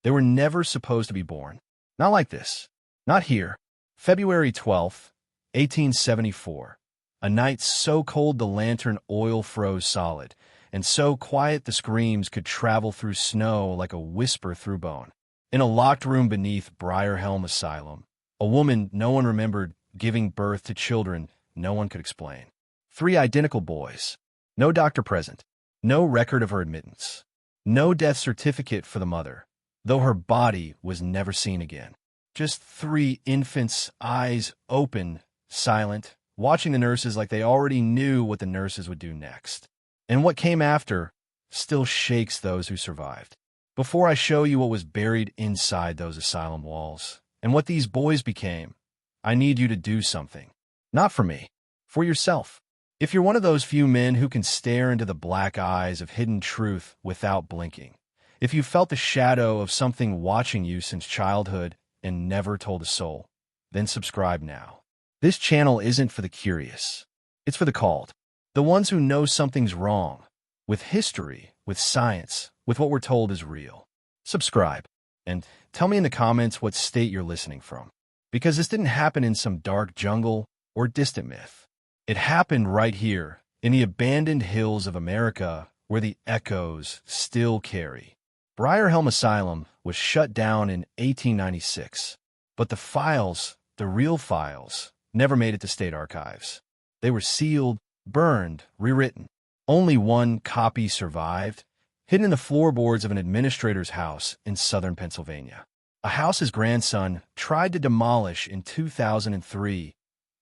They were never supposed to be born. Not like this. Not here. February 12th, 1874. A night so cold the lantern oil froze solid, and so quiet the screams could travel through snow like a whisper through bone. In a locked room beneath Briarhelm Asylum, a woman no one remembered giving birth to children no one could explain. 3 identical boys. No doctor present. No record of her admittance. No death certificate for the mother, though her body was never seen again. Just 3 infants, eyes open, silent, watching the nurses like they already knew what the nurses would do next. And what came after still shakes those who survived. Before I show you what was buried inside those asylum walls, and what these boys became, I need you to do something. Not for me, for yourself. If you're one of those few men who can stare into the black eyes of hidden truth without blinking, if you felt the shadow of something watching you since childhood and never told a soul, then subscribe now. This channel isn't for the curious. It's for the called. The ones who know something's wrong, with history, with science, with what we're told is real. Subscribe, and tell me in the comments what state you're listening from. Because this didn't happen in some dark jungle or distant myth. It happened right here, in the abandoned hills of America, where the echoes still carry. Briarhelm Asylum was shut down in 1896, but the files, the real files, never made it to state archives. They were sealed, burned, rewritten. Only one copy survived, hidden in the floorboards of an administrator's house in southern Pennsylvania. A house his grandson tried to demolish in 2003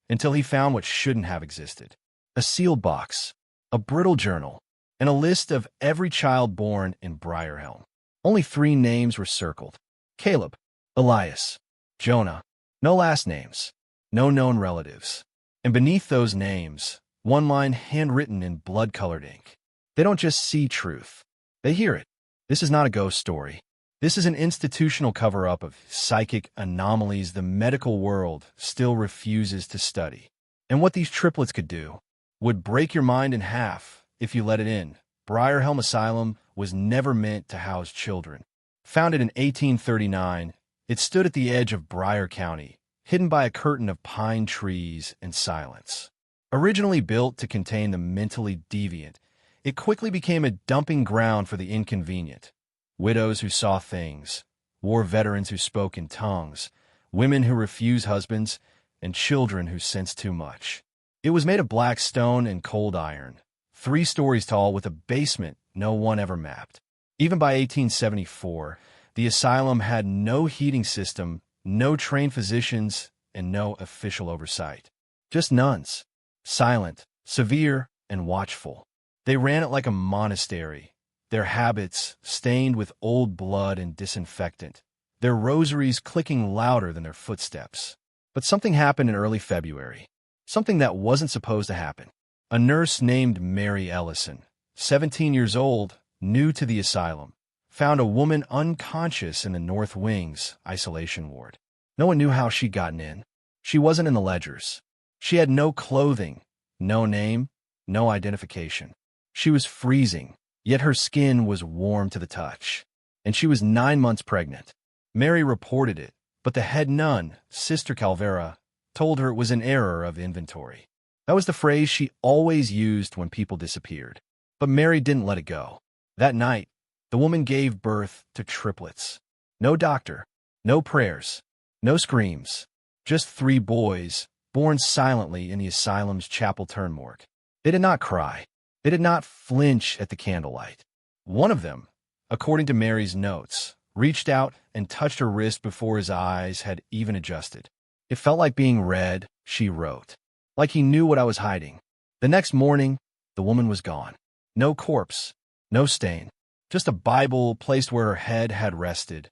until he found what shouldn't have existed. A sealed box, a brittle journal, and a list of every child born in Briarhelm. Only 3 names were circled: Caleb, Elias, Jonah. No last names, no known relatives. And beneath those names, one line handwritten in blood-colored ink. They don't just see truth, they hear it. This is not a ghost story. This is an institutional cover-up of psychic anomalies the medical world still refuses to study. And what these triplets could do would break your mind in half if you let it in. Briarhelm Asylum was never meant to house children. Founded in 1839, it stood at the edge of Briar County, hidden by a curtain of pine trees and silence. Originally built to contain the mentally deviant, it quickly became a dumping ground for the inconvenient. Widows who saw things, war veterans who spoke in tongues, women who refused husbands, and children who sensed too much. It was made of black stone and cold iron, 3 stories tall with a basement no one ever mapped. Even by 1874, the asylum had no heating system, no trained physicians, and no official oversight. Just nuns, silent, severe, and watchful. They ran it like a monastery, their habits stained with old blood and disinfectant, their rosaries clicking louder than their footsteps. But something happened in early February, something that wasn't supposed to happen. A nurse named Mary Ellison, 17 years old, new to the asylum, found a woman unconscious in the North Wing's isolation ward. No one knew how she'd gotten in. She wasn't in the ledgers. She had no clothing, no name, no identification. She was freezing, yet her skin was warm to the touch. And she was 9 months pregnant. Mary reported it, but the head nun, Sister Calvera, told her it was an error of inventory. That was the phrase she always used when people disappeared. But Mary didn't let it go. That night, the woman gave birth to triplets. No doctor, no prayers, no screams. Just 3 boys, born silently in the asylum's chapel turn morgue. They did not cry. They did not flinch at the candlelight. One of them, according to Mary's notes, reached out and touched her wrist before his eyes had even adjusted. It felt like being read, she wrote. Like he knew what I was hiding. The next morning, the woman was gone. No corpse, no stain. Just a Bible placed where her head had rested,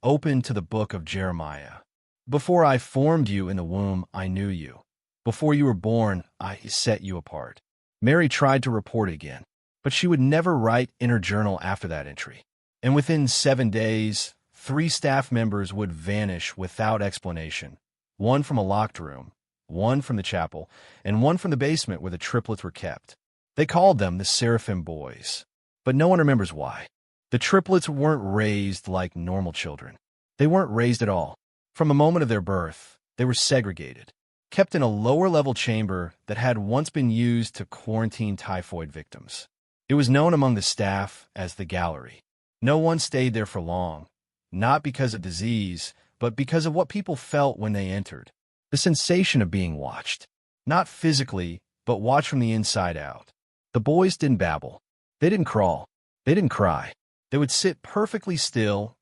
open to the book of Jeremiah. Before I formed you in the womb, I knew you. Before you were born, I set you apart. Mary tried to report again, but she would never write in her journal after that entry. And within 7 days, 3 staff members would vanish without explanation. 1 from a locked room, 1 from the chapel, and 1 from the basement where the triplets were kept. They called them the Seraphim Boys, but no one remembers why. The triplets weren't raised like normal children. They weren't raised at all. From the moment of their birth, they were segregated, kept in a lower-level chamber that had once been used to quarantine typhoid victims. It was known among the staff as the gallery. No one stayed there for long, not because of disease, but because of what people felt when they entered. The sensation of being watched. Not physically, but watched from the inside out. The boys didn't babble. They didn't crawl. They didn't cry. They would sit perfectly still,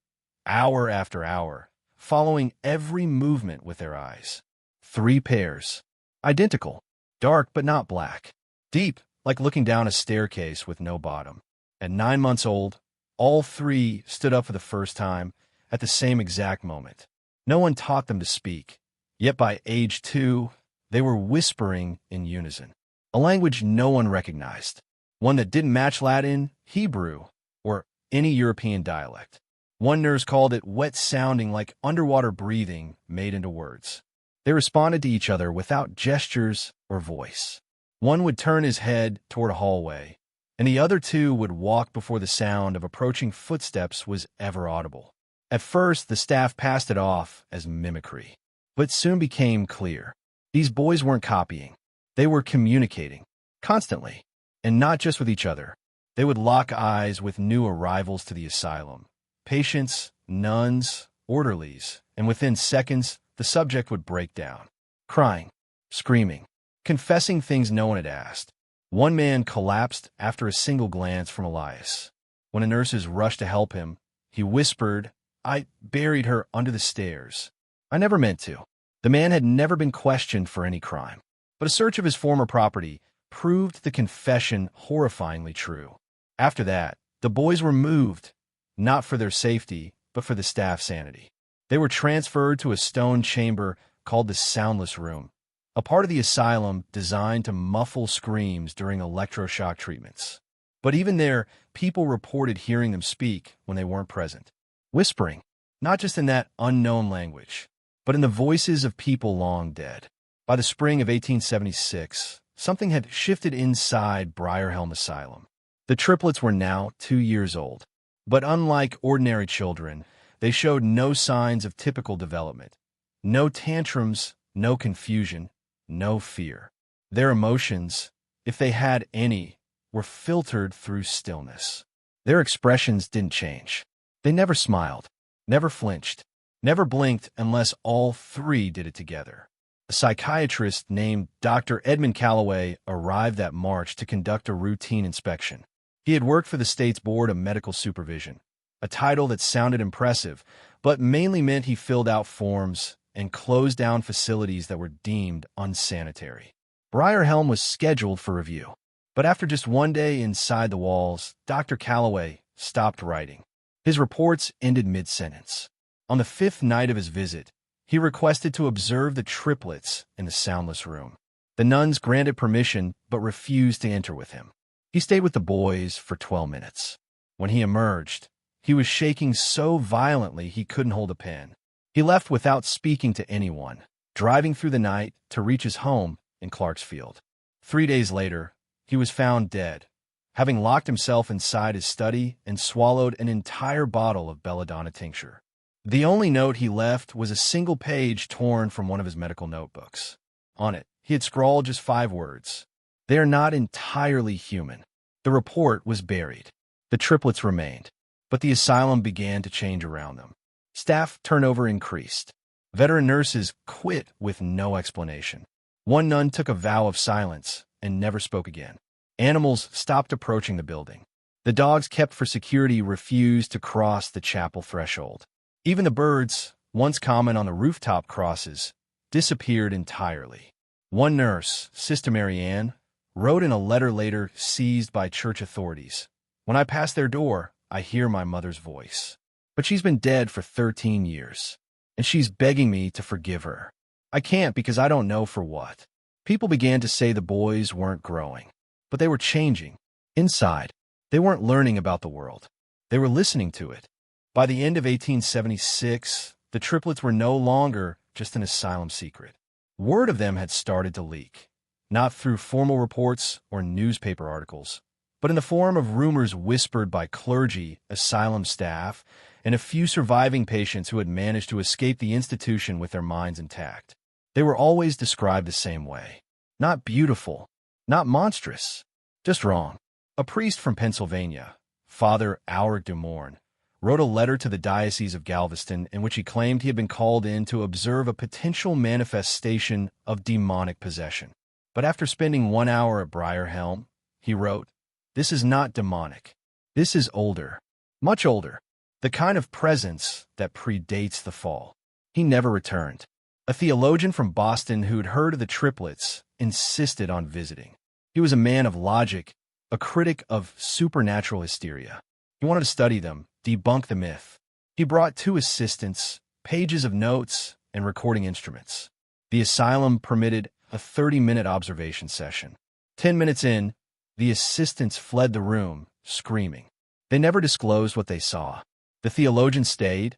hour after hour, following every movement with their eyes. 3 pairs. Identical. Dark but not black. Deep, like looking down a staircase with no bottom. At 9 months old, all 3 stood up for the first time at the same exact moment. No one taught them to speak, yet by age 2, they were whispering in unison. A language no one recognized. One that didn't match Latin, Hebrew, or any European dialect. One nurse called it wet sounding like underwater breathing made into words. They responded to each other without gestures or voice. One would turn his head toward a hallway, and the other 2 would walk before the sound of approaching footsteps was ever audible. At first, the staff passed it off as mimicry, but soon became clear. These boys weren't copying. They were communicating, constantly, and not just with each other. They would lock eyes with new arrivals to the asylum. Patients, nuns, orderlies, and within seconds, the subject would break down, crying, screaming, confessing things no one had asked. One man collapsed after a single glance from Elias. When the nurses rushed to help him, he whispered, "I buried her under the stairs. I never meant to." The man had never been questioned for any crime, but a search of his former property proved the confession horrifyingly true. After that, the boys were moved, not for their safety, but for the staff's sanity. They were transferred to a stone chamber called the Soundless Room, a part of the asylum designed to muffle screams during electroshock treatments. But even there, people reported hearing them speak when they weren't present. Whispering, not just in that unknown language, but in the voices of people long dead. By the spring of 1876, something had shifted inside Briarhelm Asylum. The triplets were now 2 years old, but unlike ordinary children, they showed no signs of typical development. No tantrums, no confusion, no fear. Their emotions, if they had any, were filtered through stillness. Their expressions didn't change. They never smiled, never flinched, never blinked unless all 3 did it together. A psychiatrist named Dr. Edmund Calloway arrived that March to conduct a routine inspection. He had worked for the state's Board of Medical Supervision, a title that sounded impressive, but mainly meant he filled out forms and closed down facilities that were deemed unsanitary. Briarhelm was scheduled for review, but after just 1 day inside the walls, Dr. Calloway stopped writing. His reports ended mid-sentence. On the 5th night of his visit, he requested to observe the triplets in the Soundless Room. The nuns granted permission, but refused to enter with him. He stayed with the boys for 12 minutes. When he emerged, he was shaking so violently he couldn't hold a pen. He left without speaking to anyone, driving through the night to reach his home in Clarksfield. 3 days later, he was found dead, having locked himself inside his study and swallowed an entire bottle of belladonna tincture. The only note he left was a single page torn from one of his medical notebooks. On it, he had scrawled just 5 words. "They are not entirely human." The report was buried. The triplets remained, but the asylum began to change around them. Staff turnover increased. Veteran nurses quit with no explanation. One nun took a vow of silence and never spoke again. Animals stopped approaching the building. The dogs kept for security refused to cross the chapel threshold. Even the birds, once common on the rooftop crosses, disappeared entirely. One nurse, Sister Marianne, wrote in a letter later seized by church authorities, "When I pass their door, I hear my mother's voice. But she's been dead for 13 years, and she's begging me to forgive her. I can't because I don't know for what." People began to say the boys weren't growing, but they were changing. Inside, they weren't learning about the world. They were listening to it. By the end of 1876, the triplets were no longer just an asylum secret. Word of them had started to leak, not through formal reports or newspaper articles, but in the form of rumors whispered by clergy, asylum staff, and a few surviving patients who had managed to escape the institution with their minds intact. They were always described the same way. Not beautiful, not monstrous, just wrong. A priest from Pennsylvania, Father Auric de Morn, wrote a letter to the Diocese of Galveston in which he claimed he had been called in to observe a potential manifestation of demonic possession. But after spending 1 hour at Briarhelm, he wrote, "This is not demonic. This is older, much older, the kind of presence that predates the fall." He never returned. A theologian from Boston who'd heard of the Triplets insisted on visiting. He was a man of logic, a critic of supernatural hysteria. He wanted to study them, debunk the myth. He brought 2 assistants, pages of notes, and recording instruments. The asylum permitted a 30-minute observation session. 10 minutes in, the assistants fled the room, screaming. They never disclosed what they saw. The theologian stayed,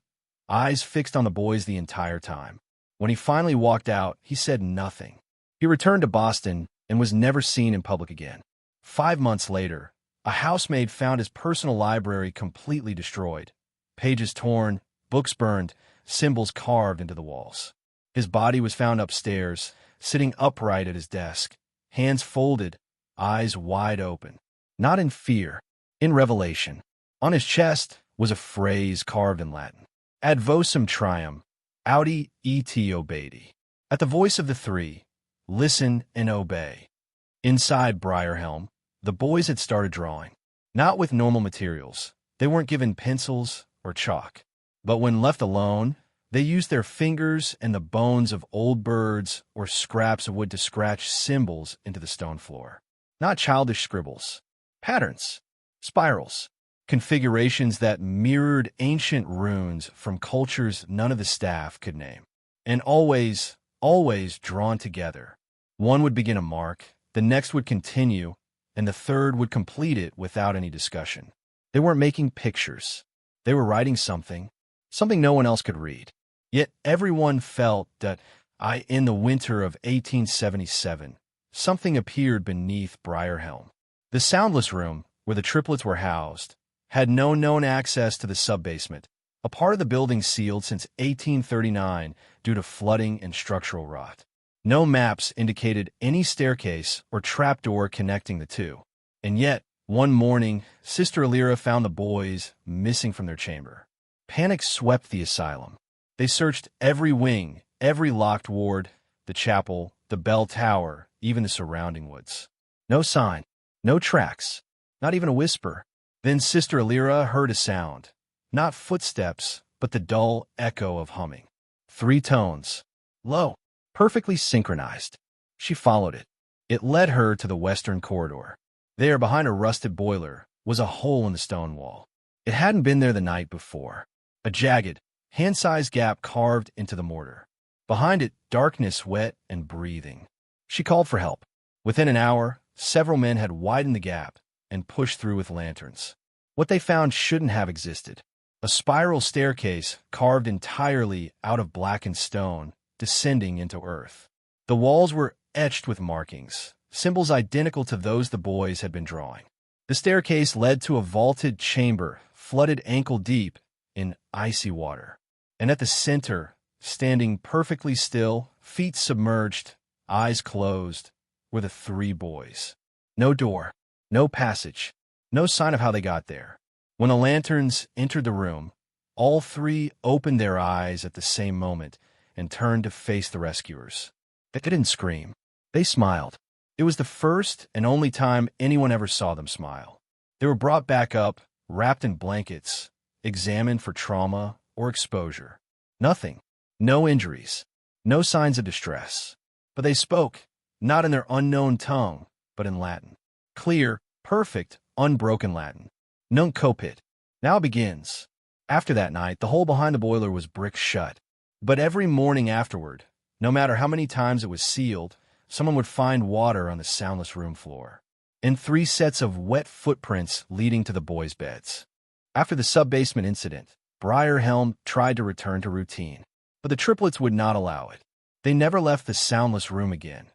eyes fixed on the boys the entire time. When he finally walked out, he said nothing. He returned to Boston and was never seen in public again. 5 months later, a housemaid found his personal library completely destroyed, pages torn, books burned, symbols carved into the walls. His body was found upstairs, sitting upright at his desk, hands folded, eyes wide open. Not in fear, in revelation. On his chest was a phrase carved in Latin. Ad vocem trium, audi et obedi. At the voice of the 3, listen and obey. Inside Briarhelm, the boys had started drawing. Not with normal materials. They weren't given pencils or chalk. But when left alone, they used their fingers and the bones of old birds or scraps of wood to scratch symbols into the stone floor. Not childish scribbles. Patterns. Spirals. Configurations that mirrored ancient runes from cultures none of the staff could name. And always drawn together. One would begin a mark, the next would continue, and the third would complete it without any discussion. They weren't making pictures. They were writing something no one else could read. Yet everyone felt that, in the winter of 1877, something appeared beneath Briarhelm. The soundless room, where the triplets were housed, had no known access to the sub-basement, a part of the building sealed since 1839 due to flooding and structural rot. No maps indicated any staircase or trapdoor connecting the two. And yet, one morning, Sister Alira found the boys missing from their chamber. Panic swept the asylum. They searched every wing, every locked ward, the chapel, the bell tower, even the surrounding woods. No sign, no tracks, not even a whisper. Then Sister Alira heard a sound. Not footsteps, but the dull echo of humming. 3 tones. Low. Perfectly synchronized. She followed it. It led her to the western corridor. There, behind a rusted boiler, was a hole in the stone wall. It hadn't been there the night before. A jagged, hand-sized gap carved into the mortar. Behind it, darkness wet and breathing. She called for help. Within an hour, several men had widened the gap and pushed through with lanterns. What they found shouldn't have existed. A spiral staircase carved entirely out of blackened stone, descending into earth. The walls were etched with markings, symbols identical to those the boys had been drawing. The staircase led to a vaulted chamber, flooded ankle-deep in icy water. And at the center, standing perfectly still, feet submerged, eyes closed, were the 3 boys. No door, no passage, no sign of how they got there. When the lanterns entered the room, all 3 opened their eyes at the same moment and turned to face the rescuers. They didn't scream. They smiled. It was the first and only time anyone ever saw them smile. They were brought back up, wrapped in blankets, examined for trauma or exposure. Nothing. No injuries. No signs of distress. But they spoke, not in their unknown tongue, but in Latin. Clear, perfect, unbroken Latin. Nunc copit. Now begins. After that night, the hole behind the boiler was bricked shut. But every morning afterward, no matter how many times it was sealed, someone would find water on the soundless room floor, and 3 sets of wet footprints leading to the boys' beds. After the sub-basement incident, Briarhelm tried to return to routine, but the triplets would not allow it. They never left the soundless room again.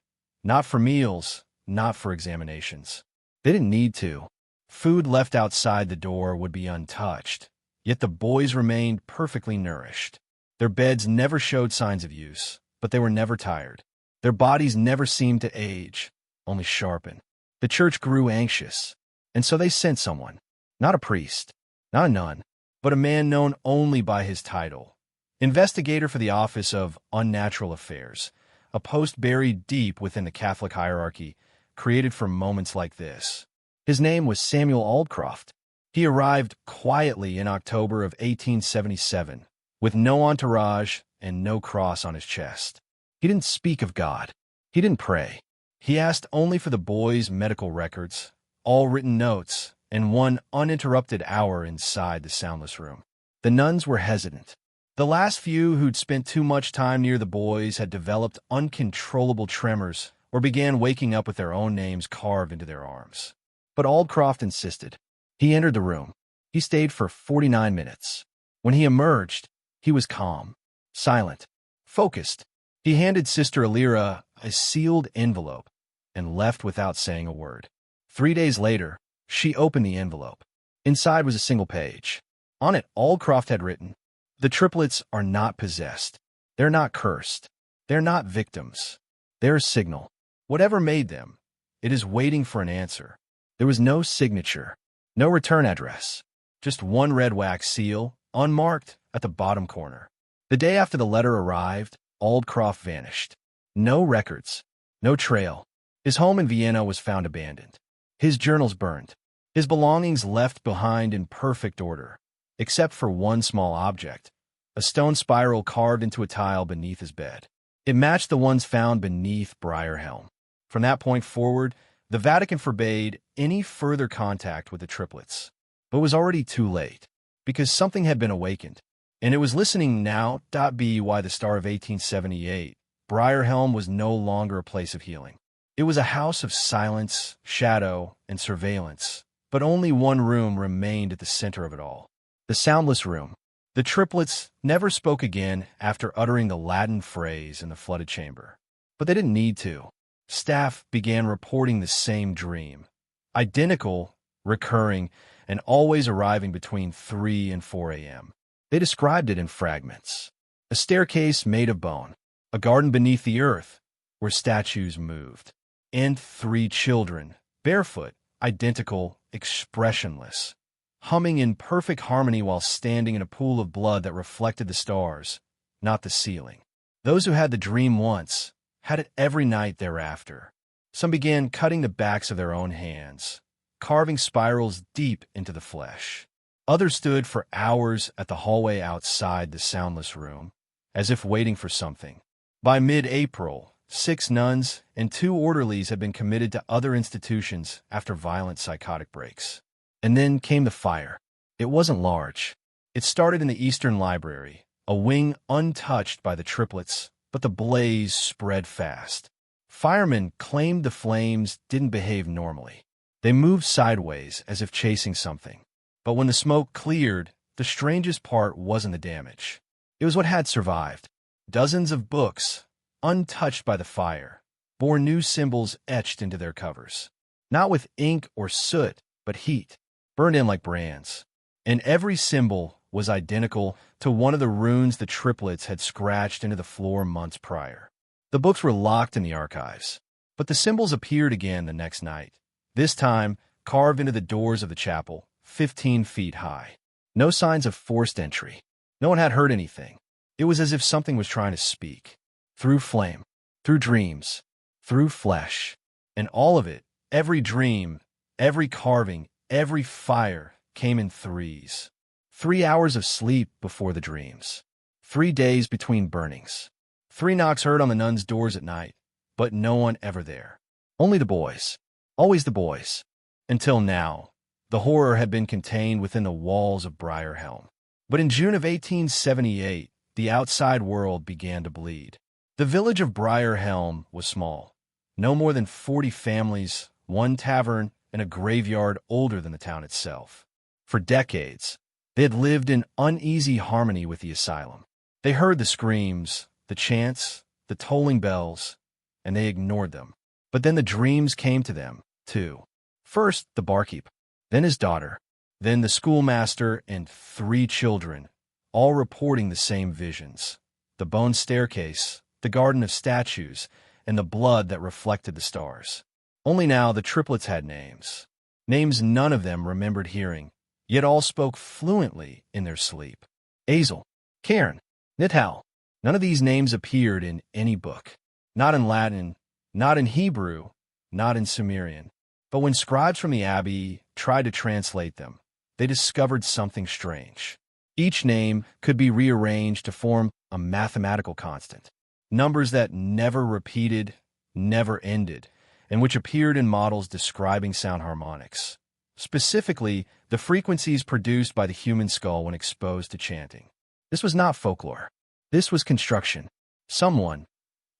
Not for meals, not for examinations. They didn't need to. Food left outside the door would be untouched, yet the boys remained perfectly nourished. Their beds never showed signs of use, but they were never tired. Their bodies never seemed to age, only sharpen. The church grew anxious, and so they sent someone. Not a priest, not a nun, but a man known only by his title. Investigator for the Office of Unnatural Affairs, a post buried deep within the Catholic hierarchy, created for moments like this. His name was Samuel Aldcroft. He arrived quietly in October of 1877, with no entourage and no cross on his chest. He didn't speak of God. He didn't pray. He asked only for the boys' medical records, all written notes, and one uninterrupted hour inside the soundless room. The nuns were hesitant. The last few who'd spent too much time near the boys had developed uncontrollable tremors or began waking up with their own names carved into their arms. But Aldcroft insisted. He entered the room. He stayed for 49 minutes. When he emerged, he was calm, silent, focused. He handed Sister Alira a sealed envelope and left without saying a word. 3 days later, she opened the envelope. Inside was a single page. On it, Aldcroft had written, "The triplets are not possessed. They're not cursed. They're not victims. They're a signal. Whatever made them, it is waiting for an answer." There was no signature, no return address, just one red wax seal, unmarked, at the bottom corner. The day after the letter arrived, Aldcroft vanished. No records, no trail. His home in Vienna was found abandoned. His journals burned. His belongings left behind in perfect order, except for one small object, a stone spiral carved into a tile beneath his bed. It matched the ones found beneath Briarhelm. From that point forward, the Vatican forbade any further contact with the triplets, but it was already too late, because something had been awakened, and it was listening now. Be why the star of 1878, Briarhelm was no longer a place of healing. It was a house of silence, shadow, and surveillance, but only one room remained at the center of it all. The soundless room. The triplets never spoke again after uttering the Latin phrase in the flooded chamber. But they didn't need to. Staff began reporting the same dream. Identical, recurring, and always arriving between 3 and 4 a.m. They described it in fragments. A staircase made of bone, a garden beneath the earth where statues moved, and 3 children, barefoot, identical, expressionless, humming in perfect harmony while standing in a pool of blood that reflected the stars, not the ceiling. Those who had the dream once had it every night thereafter. Some began cutting the backs of their own hands, carving spirals deep into the flesh. Others stood for hours at the hallway outside the soundless room, as if waiting for something. By mid-April, 6 nuns and 2 orderlies had been committed to other institutions after violent psychotic breaks. And then came the fire. It wasn't large. It started in the Eastern Library, a wing untouched by the triplets, but the blaze spread fast. Firemen claimed the flames didn't behave normally. They moved sideways as if chasing something. But when the smoke cleared, the strangest part wasn't the damage. It was what had survived. Dozens of books, untouched by the fire, bore new symbols etched into their covers. Not with ink or soot, but heat, burned in like brands. And every symbol was identical to one of the runes the triplets had scratched into the floor months prior. The books were locked in the archives, but the symbols appeared again the next night, this time carved into the doors of the chapel, 15 feet high. No signs of forced entry. No one had heard anything. It was as if something was trying to speak. Through flame, through dreams, through flesh. And all of it, every dream, every carving, every fire, came in threes. 3 hours of sleep before the dreams. 3 days between burnings. 3 knocks heard on the nuns' doors at night, but no one ever there. Only the boys. Always the boys. Until now, the horror had been contained within the walls of Briarhelm. But in June of 1878, the outside world began to bleed. The village of Briarhelm was small. No more than 40 families, 1 tavern, and a graveyard older than the town itself. For decades, they had lived in uneasy harmony with the asylum. They heard the screams, the chants, the tolling bells, and they ignored them. But then the dreams came to them, too. First, the barkeep. then his daughter, then the schoolmaster and 3 children, all reporting the same visions: the bone staircase, the garden of statues, and the blood that reflected the stars. Only now the triplets had names. Names none of them remembered hearing, yet all spoke fluently in their sleep. Azel, Cairn, Nithal. None of these names appeared in any book. Not in Latin, not in Hebrew, not in Sumerian. But when scribes from the abbey tried to translate them, they discovered something strange. Each name could be rearranged to form a mathematical constant. Numbers that never repeated, never ended, and which appeared in models describing sound harmonics. Specifically, the frequencies produced by the human skull when exposed to chanting. This was not folklore. This was construction. Someone,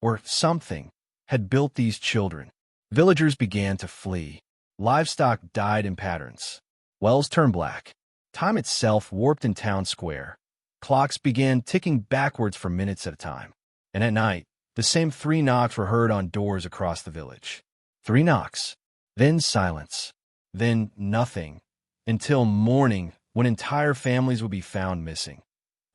or something, had built these children. Villagers began to flee. Livestock died in patterns. Wells turned black. Time itself warped in town square. Clocks began ticking backwards for minutes at a time. And at night, the same 3 knocks were heard on doors across the village. 3 knocks, then silence, then nothing, until morning, when entire families would be found missing.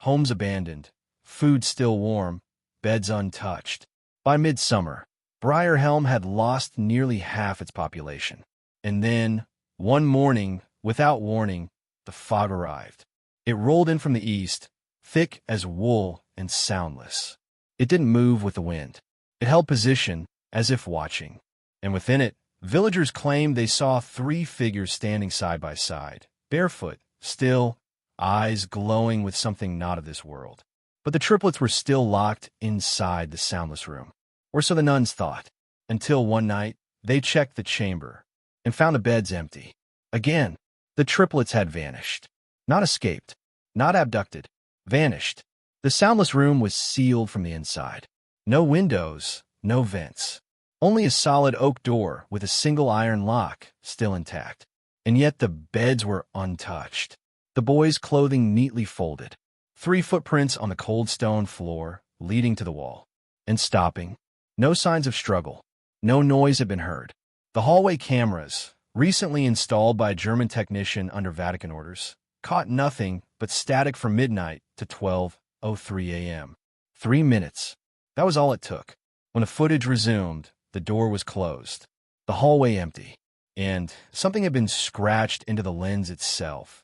Homes abandoned, food still warm, beds untouched. By midsummer, Briarhelm had lost nearly half its population. And then, one morning, without warning, the fog arrived. It rolled in from the east, thick as wool and soundless. It didn't move with the wind. It held position, as if watching. And within it, villagers claimed they saw 3 figures standing side by side, barefoot, still, eyes glowing with something not of this world. But the triplets were still locked inside the soundless room. Or so the nuns thought, until one night they checked the chamber and found the beds empty. Again, the triplets had vanished. Not escaped, not abducted, vanished. The soundless room was sealed from the inside. No windows, no vents. Only a solid oak door with a single iron lock still intact. And yet the beds were untouched. The boys' clothing neatly folded. 3 footprints on the cold stone floor leading to the wall. And stopping. No signs of struggle. No noise had been heard. The hallway cameras, recently installed by a German technician under Vatican orders, caught nothing but static from midnight to 12:03 a.m. 3 minutes. That was all it took. When the footage resumed, the door was closed, the hallway empty, and something had been scratched into the lens itself,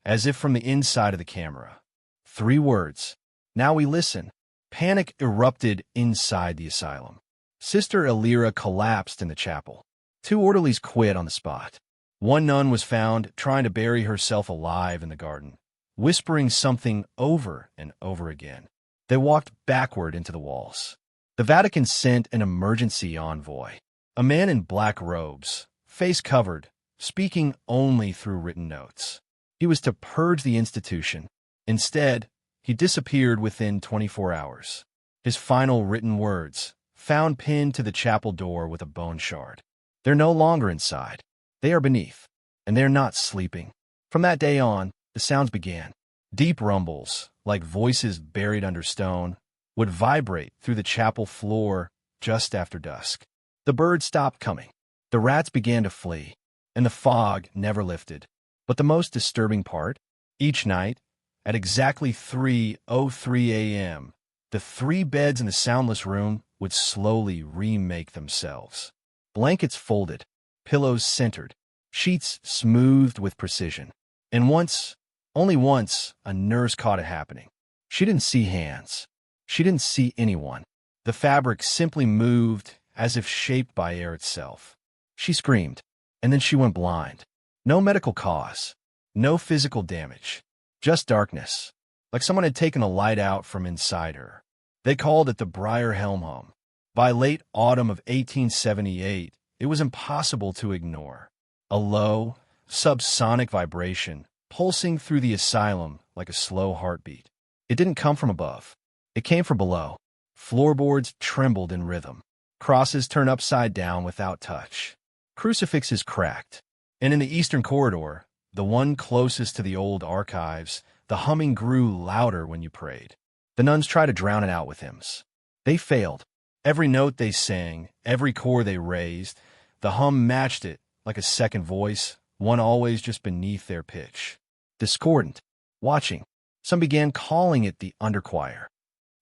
as if from the inside of the camera. 3 words. Now we listen. Panic erupted inside the asylum. Sister Elira collapsed in the chapel. 2 orderlies quit on the spot. 1 nun was found trying to bury herself alive in the garden, whispering something over and over again. They walked backward into the walls. The Vatican sent an emergency envoy, a man in black robes, face covered, speaking only through written notes. He was to purge the institution. Instead, he disappeared within 24 hours. His final written words, found pinned to the chapel door with a bone shard. They're no longer inside. They are beneath, and they're not sleeping. From that day on, the sounds began. Deep rumbles, like voices buried under stone, would vibrate through the chapel floor just after dusk. The birds stopped coming. The rats began to flee, and the fog never lifted. But the most disturbing part, each night, at exactly 3:03 a.m., the 3 beds in the soundless room would slowly remake themselves. Blankets folded, pillows centered, sheets smoothed with precision. And once, only once, a nurse caught it happening. She didn't see hands. She didn't see anyone. The fabric simply moved as if shaped by air itself. She screamed, and then she went blind. No medical cause, no physical damage, just darkness, like someone had taken a light out from inside her. They called it the Briarhelm home. By late autumn of 1878, it was impossible to ignore. A low, subsonic vibration pulsing through the asylum like a slow heartbeat. It didn't come from above. It came from below. Floorboards trembled in rhythm. Crosses turned upside down without touch. Crucifixes cracked. And in the eastern corridor, the one closest to the old archives, the humming grew louder when you prayed. The nuns tried to drown it out with hymns. They failed. Every note they sang, every chord they raised, the hum matched it like a second voice, one always just beneath their pitch. Discordant, watching. Some began calling it the underchoir.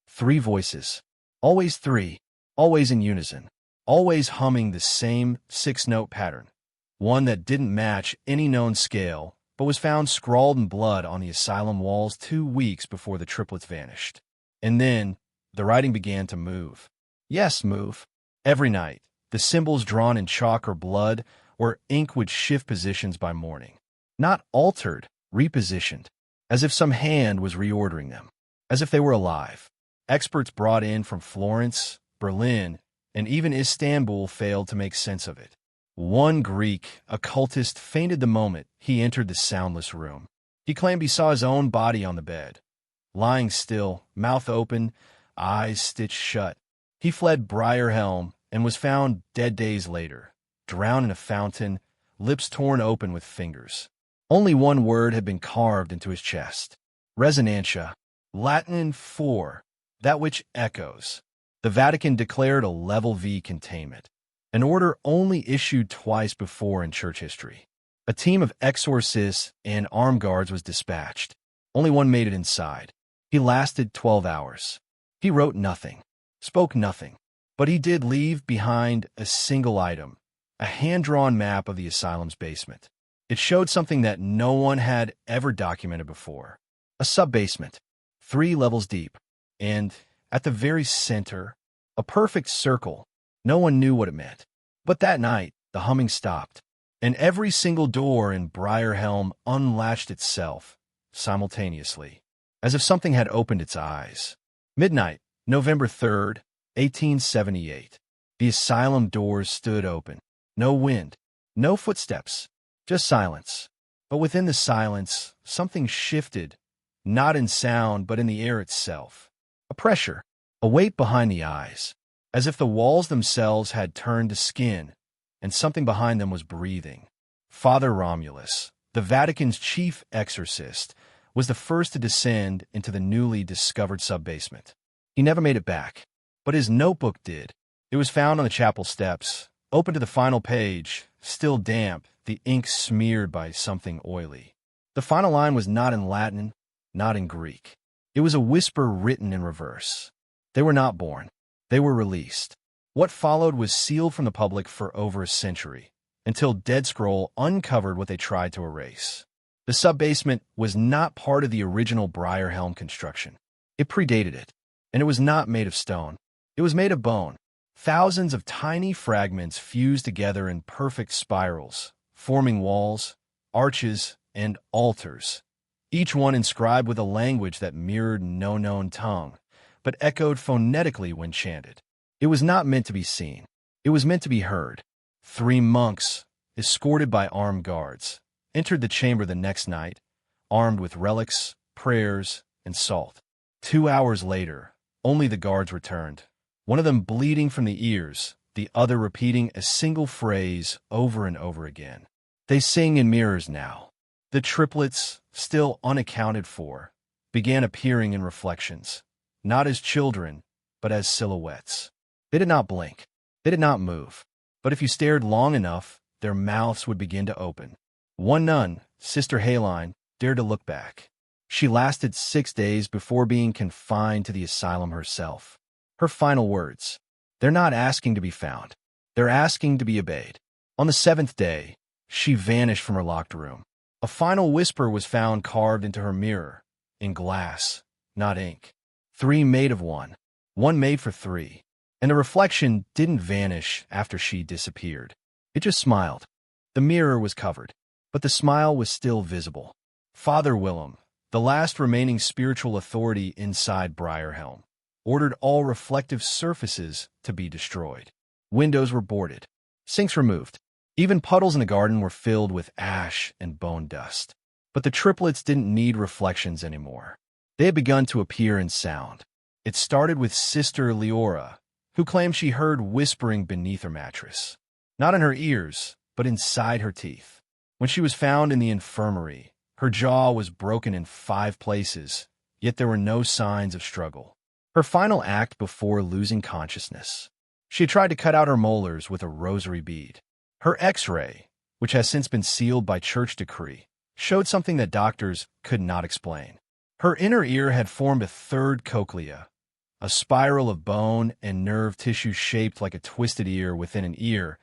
3 voices. Always 3, always in unison, always humming the same 6-note pattern. One that didn't match any known scale, but was found scrawled in blood on the asylum walls 2 weeks before the triplets vanished. And then, the writing began to move. Yes, move. Every night, the symbols drawn in chalk or blood or ink would shift positions by morning. Not altered, repositioned, as if some hand was reordering them, as if they were alive. Experts brought in from Florence, Berlin, and even Istanbul failed to make sense of it. One Greek occultist fainted the moment he entered the soundless room. He claimed he saw his own body on the bed, lying still, mouth open, eyes stitched shut. He fled Briarhelm and was found dead days later, drowned in a fountain, lips torn open with fingers. Only one word had been carved into his chest. Resonantia, Latin for, that which echoes. The Vatican declared a level V containment, an order only issued twice before in church history. A team of exorcists and armed guards was dispatched. Only one made it inside. He lasted 12 hours. He wrote nothing, spoke nothing, but he did leave behind a single item, a hand-drawn map of the asylum's basement. It showed something that no one had ever documented before. A sub-basement, 3 levels deep, and at the very center, a perfect circle. No one knew what it meant. But that night, the humming stopped, and every single door in Briarhelm unlatched itself simultaneously, as if something had opened its eyes. Midnight, November 3rd, 1878. The asylum doors stood open. No wind, no footsteps, just silence. But within the silence, something shifted, not in sound but in the air itself. A pressure, a weight behind the eyes, as if the walls themselves had turned to skin, and something behind them was breathing. Father Romulus, the Vatican's chief exorcist, was the first to descend into the newly discovered sub-basement. He never made it back, but his notebook did. It was found on the chapel steps, open to the final page, still damp, the ink smeared by something oily. The final line was not in Latin, not in Greek. It was a whisper written in reverse. They were not born. They were released. What followed was sealed from the public for over a century, until DeadScroll uncovered what they tried to erase. The sub-basement was not part of the original Briarhelm construction. It predated it, and it was not made of stone. It was made of bone. Thousands of tiny fragments fused together in perfect spirals, forming walls, arches, and altars, each one inscribed with a language that mirrored no known tongue, but echoed phonetically when chanted. It was not meant to be seen. It was meant to be heard. 3 monks, escorted by armed guards, entered the chamber the next night, armed with relics, prayers, and salt. 2 hours later, only the guards returned, one of them bleeding from the ears, the other repeating a single phrase over and over again. They sing in mirrors now. The triplets, still unaccounted for, began appearing in reflections, not as children, but as silhouettes. They did not blink. They did not move. But if you stared long enough, their mouths would begin to open. One nun, Sister Haline, dared to look back. She lasted 6 days before being confined to the asylum herself. Her final words: "They're not asking to be found. They're asking to be obeyed." On the 7th day, she vanished from her locked room. A final whisper was found carved into her mirror, in glass, not ink. 3 made of 1, 1 made for 3. And the reflection didn't vanish after she disappeared. It just smiled. The mirror was covered, but the smile was still visible. Father Willem, the last remaining spiritual authority inside Briarhelm, ordered all reflective surfaces to be destroyed. Windows were boarded, sinks removed. Even puddles in the garden were filled with ash and bone dust. But the triplets didn't need reflections anymore. They had begun to appear in sound. It started with Sister Leora, who claimed she heard whispering beneath her mattress. Not in her ears, but inside her teeth. When she was found in the infirmary, her jaw was broken in 5 places, yet there were no signs of struggle. Her final act before losing consciousness. She had tried to cut out her molars with a rosary bead. Her X-ray, which has since been sealed by church decree, showed something that doctors could not explain. Her inner ear had formed a third cochlea, a spiral of bone and nerve tissue shaped like a twisted ear within an ear,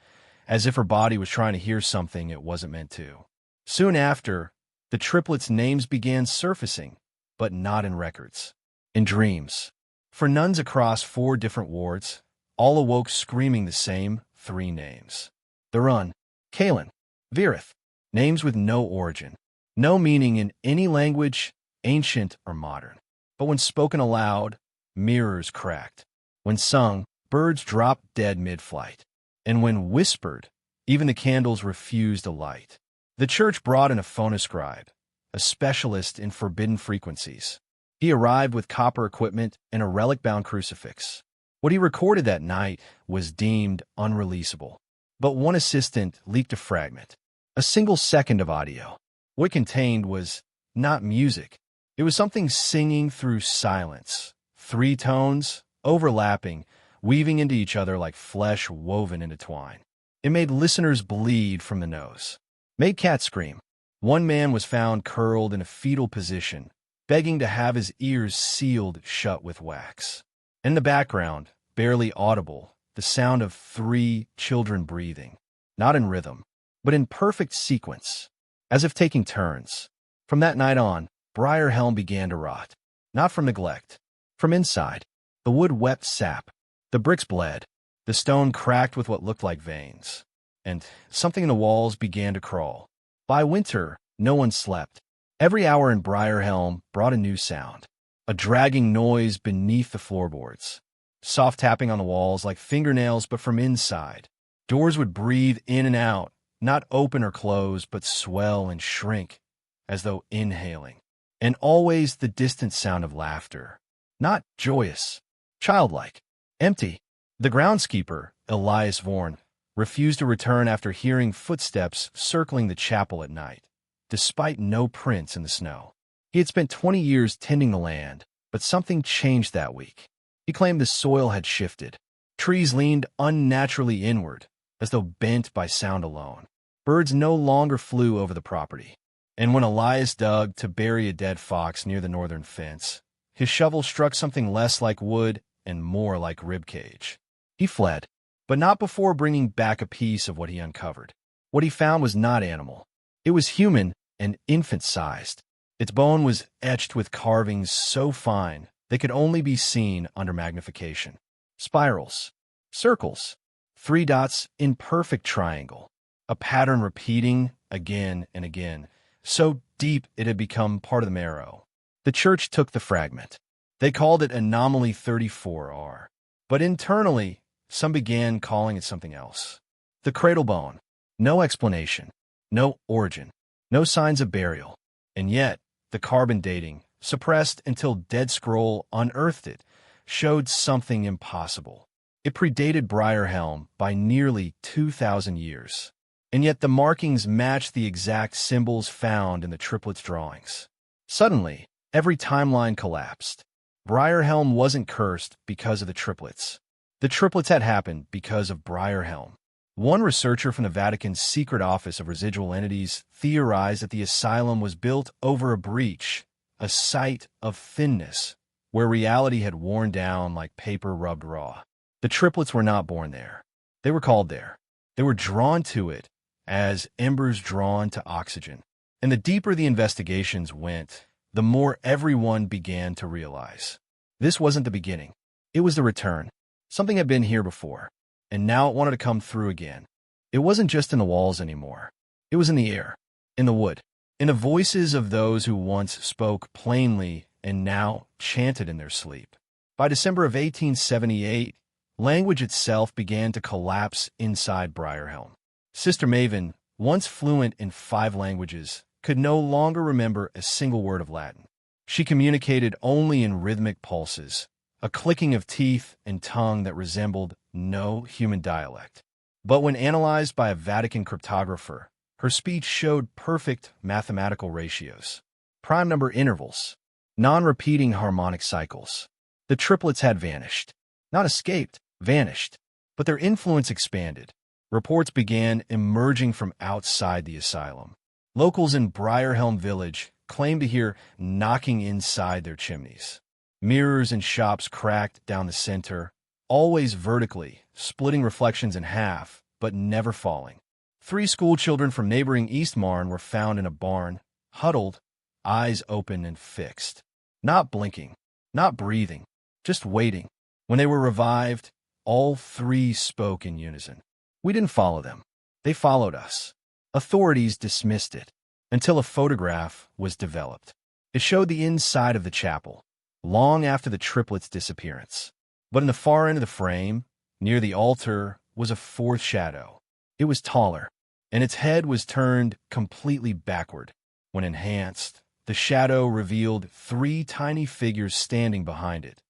as if her body was trying to hear something it wasn't meant to. Soon after, the triplets' names began surfacing, but not in records. In dreams. For nuns across 4 different wards, all awoke screaming the same 3 names. Thurun, Kalen, Virith, names with no origin, no meaning in any language, ancient or modern. But when spoken aloud, mirrors cracked. When sung, birds dropped dead mid-flight. And when whispered, even the candles refused to light. The church brought in a phonoscribe, a specialist in forbidden frequencies. He arrived with copper equipment and a relic-bound crucifix. What he recorded that night was deemed unreleasable. But one assistant leaked a fragment, a single second of audio. What it contained was not music. It was something singing through silence. 3 tones, overlapping, weaving into each other like flesh woven into twine. It made listeners bleed from the nose. Made cats scream. One man was found curled in a fetal position, begging to have his ears sealed shut with wax. In the background, barely audible, the sound of 3 children breathing, not in rhythm, but in perfect sequence, as if taking turns. From that night on, Briarhelm began to rot, not from neglect. From inside, the wood wept sap, the bricks bled, the stone cracked with what looked like veins, and something in the walls began to crawl. By winter, no one slept. Every hour in Briarhelm brought a new sound, a dragging noise beneath the floorboards, soft tapping on the walls like fingernails but from inside. Doors would breathe in and out, not open or close, but swell and shrink, as though inhaling. And always the distant sound of laughter, not joyous, childlike, empty. The groundskeeper, Elias Vorn, refused to return after hearing footsteps circling the chapel at night, despite no prints in the snow. He had spent 20 years tending the land, but something changed that week. He claimed the soil had shifted. Trees leaned unnaturally inward, as though bent by sound alone. Birds no longer flew over the property. And when Elias dug to bury a dead fox near the northern fence, his shovel struck something less like wood and more like ribcage. He fled, but not before bringing back a piece of what he uncovered. What he found was not animal. It was human and infant-sized. Its bone was etched with carvings so fine they could only be seen under magnification. Spirals, circles, 3 dots in perfect triangle, a pattern repeating again and again, so deep it had become part of the marrow. The church took the fragment. They called it Anomaly 34R. But internally, some began calling it something else. The cradle bone. No explanation. No origin. No signs of burial. And yet, the carbon dating, suppressed until DeadScroll unearthed it, showed something impossible. It predated Briarhelm by nearly 2,000 years. And yet the markings matched the exact symbols found in the triplets' drawings. Suddenly, every timeline collapsed. Briarhelm wasn't cursed because of the triplets. The triplets had happened because of Briarhelm. One researcher from the Vatican's secret office of residual entities theorized that the asylum was built over a breach, a site of thinness, where reality had worn down like paper rubbed raw. The triplets were not born there. They were called there. They were drawn to it, as embers drawn to oxygen. And the deeper the investigations went, the more everyone began to realize. This wasn't the beginning. It was the return. Something had been here before, and now it wanted to come through again. It wasn't just in the walls anymore. It was in the air, in the wood, in the voices of those who once spoke plainly and now chanted in their sleep. By December of 1878, language itself began to collapse inside Briarhelm. Sister Maven, once fluent in 5 languages, could no longer remember a single word of Latin. She communicated only in rhythmic pulses, a clicking of teeth and tongue that resembled no human dialect. But when analyzed by a Vatican cryptographer, her speech showed perfect mathematical ratios, prime number intervals, non-repeating harmonic cycles. The triplets had vanished. Not escaped, vanished. But their influence expanded. Reports began emerging from outside the asylum. Locals in Briarhelm village claimed to hear knocking inside their chimneys. Mirrors in shops cracked down the center, always vertically, splitting reflections in half, but never falling. 3 schoolchildren from neighboring Eastmarn were found in a barn, huddled, eyes open and fixed. Not blinking, not breathing, just waiting. When they were revived, all 3 spoke in unison. We didn't follow them. They followed us. Authorities dismissed it, until a photograph was developed. It showed the inside of the chapel, long after the triplets' disappearance. But in the far end of the frame, near the altar, was a 4th shadow. It was taller, and its head was turned completely backward. When enhanced, the shadow revealed 3 tiny figures standing behind it,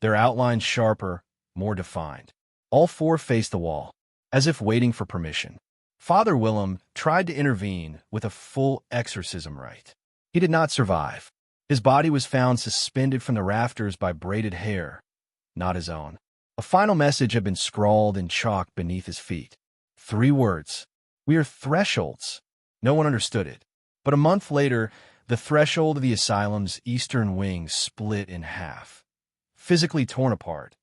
their outlines sharper, more defined. All 4 faced the wall, as if waiting for permission. Father Willem tried to intervene with a full exorcism rite. He did not survive. His body was found suspended from the rafters by braided hair, not his own. A final message had been scrawled in chalk beneath his feet. 3 words. We are thresholds. No one understood it. But a month later, the threshold of the asylum's eastern wing split in half, physically torn apart,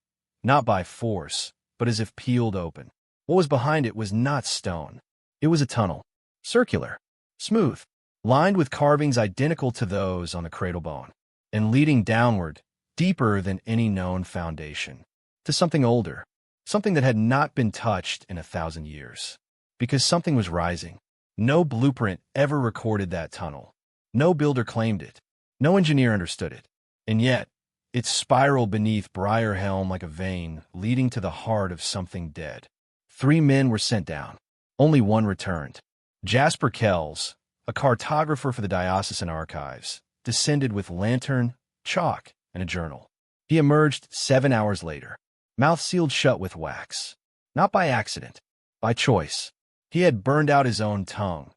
not by force, but as if peeled open. What was behind it was not stone. It was a tunnel, circular, smooth, lined with carvings identical to those on the cradle bone, and leading downward, deeper than any known foundation, to something older, something that had not been touched in 1,000 years. Because something was rising. No blueprint ever recorded that tunnel. No builder claimed it. No engineer understood it. And yet, it spiraled beneath Briarhelm like a vein, leading to the heart of something dead. 3 men were sent down. Only 1 returned. Jasper Kells, a cartographer for the diocesan archives, descended with lantern, chalk, and a journal. He emerged 7 hours later, mouth sealed shut with wax. Not by accident, by choice. He had burned out his own tongue,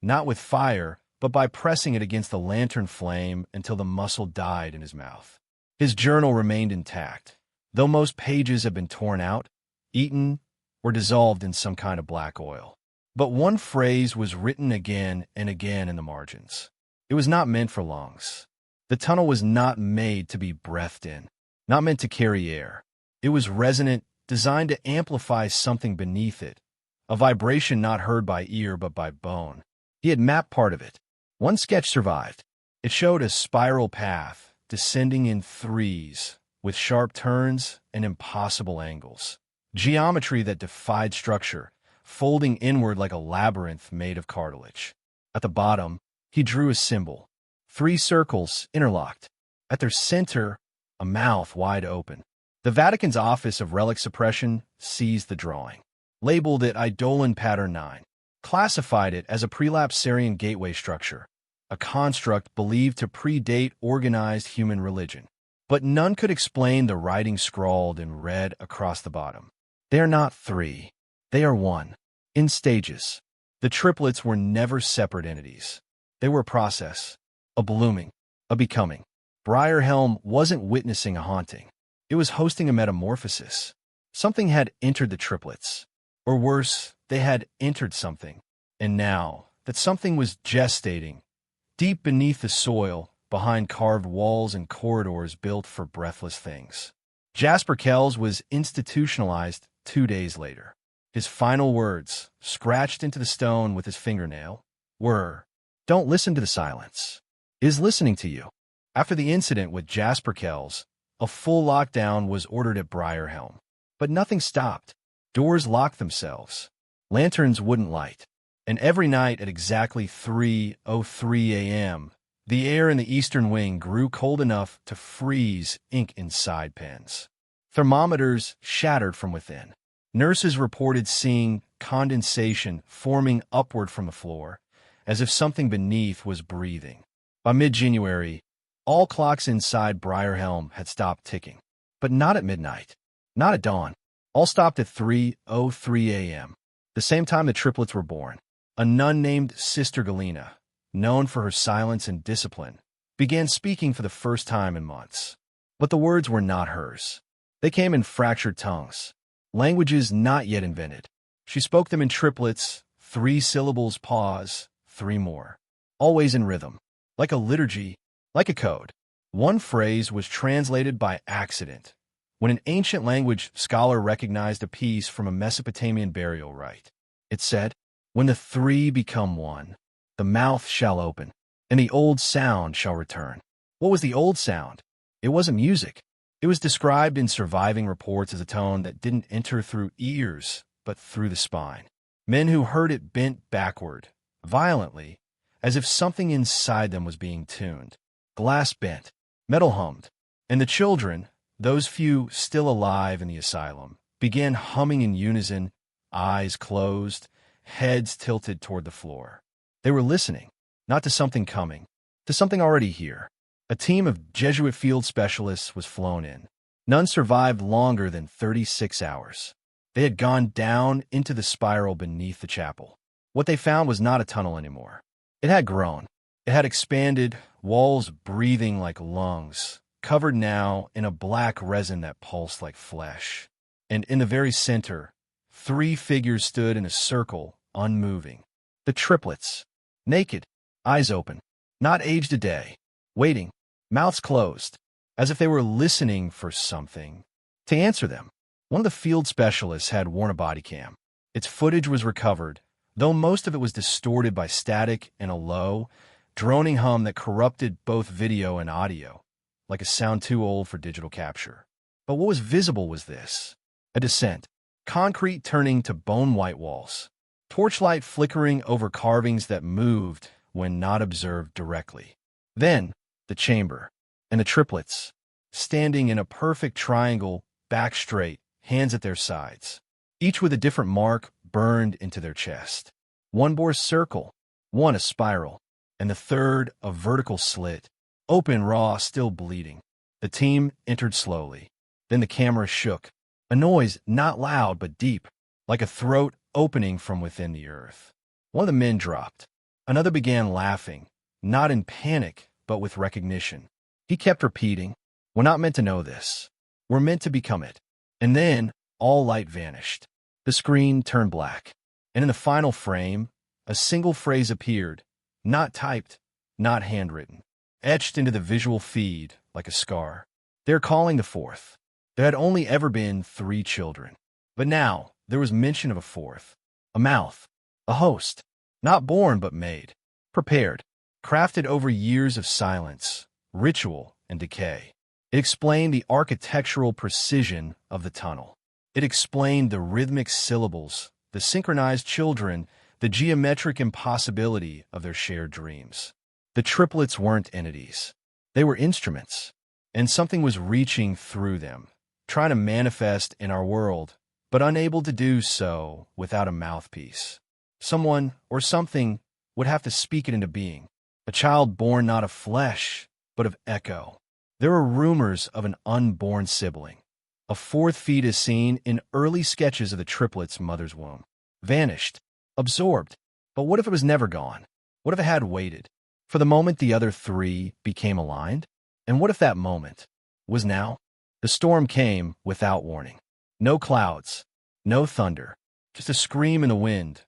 not with fire, but by pressing it against the lantern flame until the muscle died in his mouth. His journal remained intact, though most pages had been torn out, eaten, or dissolved in some kind of black oil. But one phrase was written again and again in the margins. It was not meant for lungs. The tunnel was not made to be breathed in, not meant to carry air. It was resonant, designed to amplify something beneath it, a vibration not heard by ear but by bone. He had mapped part of it. One sketch survived. It showed a spiral path, descending in 3s, with sharp turns and impossible angles. Geometry that defied structure, folding inward like a labyrinth made of cartilage. At the bottom, he drew a symbol. 3 circles interlocked. At their center, a mouth wide open. The Vatican's Office of Relic Suppression seized the drawing, labeled it Eidolon Pattern 9, classified it as a prelapsarian gateway structure, a construct believed to predate organized human religion. But none could explain the writing scrawled in red across the bottom. They are not 3. They are 1. In stages. The triplets were never separate entities. They were a process, a blooming, a becoming. Briarhelm wasn't witnessing a haunting. It was hosting a metamorphosis. Something had entered the triplets. Or worse, they had entered something. And now, that something was gestating, deep beneath the soil, behind carved walls and corridors built for breathless things. Jasper Kells was institutionalized 2 days later. His final words, scratched into the stone with his fingernail, were, "Don't listen to the silence. It is listening to you." After the incident with Jasper Kells, a full lockdown was ordered at Briarhelm. But nothing stopped. Doors locked themselves. Lanterns wouldn't light. And every night at exactly 3:03 a.m., the air in the eastern wing grew cold enough to freeze ink inside pens. Thermometers shattered from within. Nurses reported seeing condensation forming upward from the floor, as if something beneath was breathing. By mid-January, all clocks inside Briarhelm had stopped ticking. But not at midnight. Not at dawn. All stopped at 3:03 a.m., the same time the triplets were born. A nun named Sister Galena, known for her silence and discipline, began speaking for the first time in months. But the words were not hers. They came in fractured tongues, languages not yet invented, She spoke them in triplets, 3 syllables, pause, 3 more. Always in rhythm. Like a liturgy, like a code. One phrase was translated by accident, when an ancient language scholar recognized a piece from a Mesopotamian burial rite. It said, "When the 3 become one, the mouth shall open, and the old sound shall return." What was the old sound? It wasn't music. It was described in surviving reports as a tone that didn't enter through ears, but through the spine. Men who heard it bent backward, violently, as if something inside them was being tuned. Glass bent, metal hummed, and the children, those few still alive in the asylum, began humming in unison, eyes closed, heads tilted toward the floor. They were listening, not to something coming, to something already here. A team of Jesuit field specialists was flown in. None survived longer than 36 hours. They had gone down into the spiral beneath the chapel. What they found was not a tunnel anymore. It had grown. It had expanded, walls breathing like lungs, covered now in a black resin that pulsed like flesh. And in the very center, 3 figures stood in a circle, unmoving. The triplets, naked, eyes open, not aged a day, waiting, mouths closed, as if they were listening for something to answer them. One of the field specialists had worn a body cam. Its footage was recovered, though most of it was distorted by static and a low, droning hum that corrupted both video and audio, like a sound too old for digital capture. But what was visible was this: a descent, concrete turning to bone-white walls, torchlight flickering over carvings that moved when not observed directly. Then, the chamber, and the triplets, standing in a perfect triangle, back straight, hands at their sides, each with a different mark burned into their chest. One bore circle, one a spiral, and the third a vertical slit, open, raw, still bleeding. The team entered slowly. Then the camera shook, a noise not loud but deep, like a throat opening from within the earth. One of the men dropped. Another began laughing, not in panic, but with recognition. He kept repeating, "We're not meant to know this. We're meant to become it." And then all light vanished. The screen turned black. And in the final frame, a single phrase appeared, not typed, not handwritten, etched into the visual feed like a scar. They're calling the 4th. There had only ever been 3 children. But now there was mention of a 4th. A mouth. A host. Not born but made. Prepared. Crafted over years of silence, ritual, and decay. It explained the architectural precision of the tunnel. It explained the rhythmic syllables, the synchronized children, the geometric impossibility of their shared dreams. The triplets weren't entities. They were instruments, and something was reaching through them, trying to manifest in our world, but unable to do so without a mouthpiece. Someone or something would have to speak it into being. A child born not of flesh, but of echo. There were rumors of an unborn sibling. A 4th fetus seen in early sketches of the triplets' mother's womb. Vanished. Absorbed. But what if it was never gone? What if it had waited for the moment the other 3 became aligned? And what if that moment was now? The storm came without warning. No clouds, no thunder, just a scream in the wind,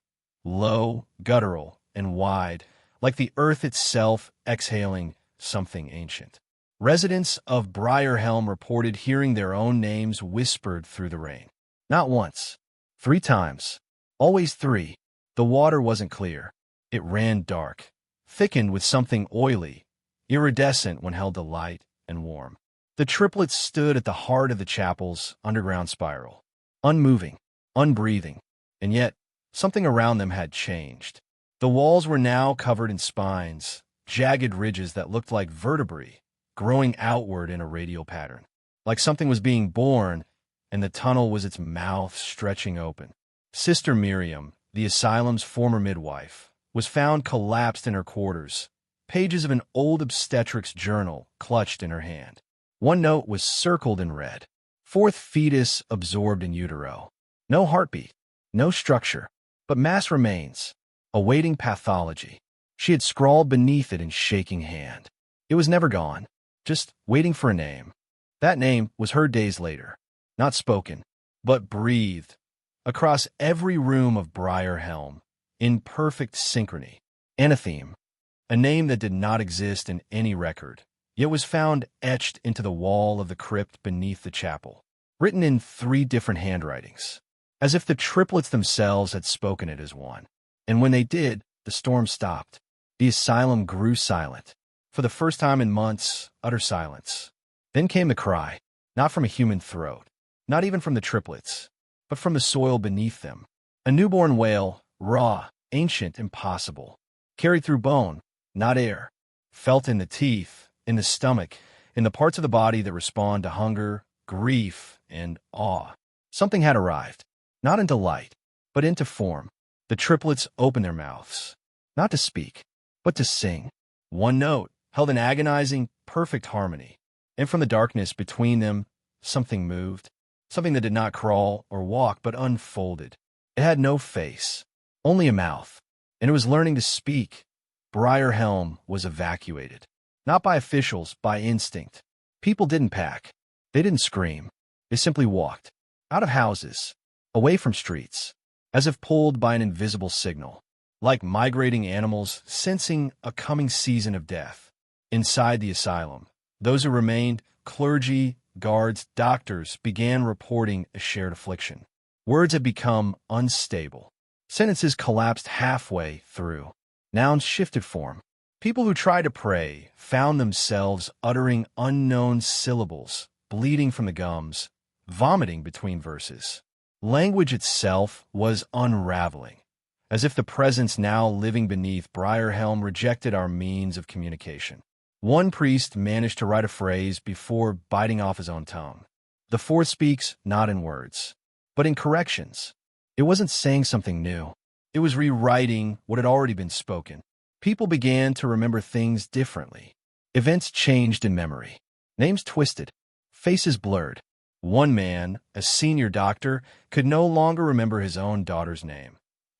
low, guttural, and wide, like the earth itself exhaling something ancient. Residents of Briarhelm reported hearing their own names whispered through the rain. Not once, 3 times, always 3. The water wasn't clear. It ran dark, thickened with something oily, iridescent when held to light and warm. The triplets stood at the heart of the chapel's underground spiral, unmoving, unbreathing, and yet something around them had changed. The walls were now covered in spines, jagged ridges that looked like vertebrae, growing outward in a radial pattern, like something was being born, and the tunnel was its mouth stretching open. Sister Miriam, the asylum's former midwife, was found collapsed in her quarters, pages of an old obstetrics journal clutched in her hand. One note was circled in red. 4th fetus absorbed in utero. No heartbeat, no structure, but mass remains, awaiting pathology. She had scrawled beneath it in shaking hand. It was never gone, just waiting for a name. That name was heard days later, not spoken, but breathed, across every room of Briarhelm, in perfect synchrony. Anatheme, a name that did not exist in any record, yet was found etched into the wall of the crypt beneath the chapel, written in 3 different handwritings, as if the triplets themselves had spoken it as one. And when they did, the storm stopped. The asylum grew silent. For the first time in months, utter silence. Then came the cry, not from a human throat, not even from the triplets, but from the soil beneath them. A newborn wail, raw, ancient, impossible, carried through bone, not air, felt in the teeth, in the stomach, in the parts of the body that respond to hunger, grief, and awe. Something had arrived, not into light, but into form. The triplets opened their mouths, not to speak, but to sing. One note held in agonizing, perfect harmony, and from the darkness between them, something moved, something that did not crawl or walk, but unfolded. It had no face, only a mouth, and it was learning to speak. Briarhelm was evacuated, not by officials, by instinct. People didn't pack. They didn't scream. They simply walked, out of houses, away from streets, as if pulled by an invisible signal, like migrating animals sensing a coming season of death. Inside the asylum, those who remained, clergy, guards, doctors, began reporting a shared affliction. Words had become unstable. Sentences collapsed halfway through. Nouns shifted form. People who tried to pray found themselves uttering unknown syllables, bleeding from the gums, vomiting between verses. Language itself was unraveling, as if the presence now living beneath Briarhelm rejected our means of communication. One priest managed to write a phrase before biting off his own tongue. The fourth speaks not in words, but in corrections. It wasn't saying something new. It was rewriting what had already been spoken. People began to remember things differently. Events changed in memory. Names twisted. Faces blurred. One man, a senior doctor, could no longer remember his own daughter's name.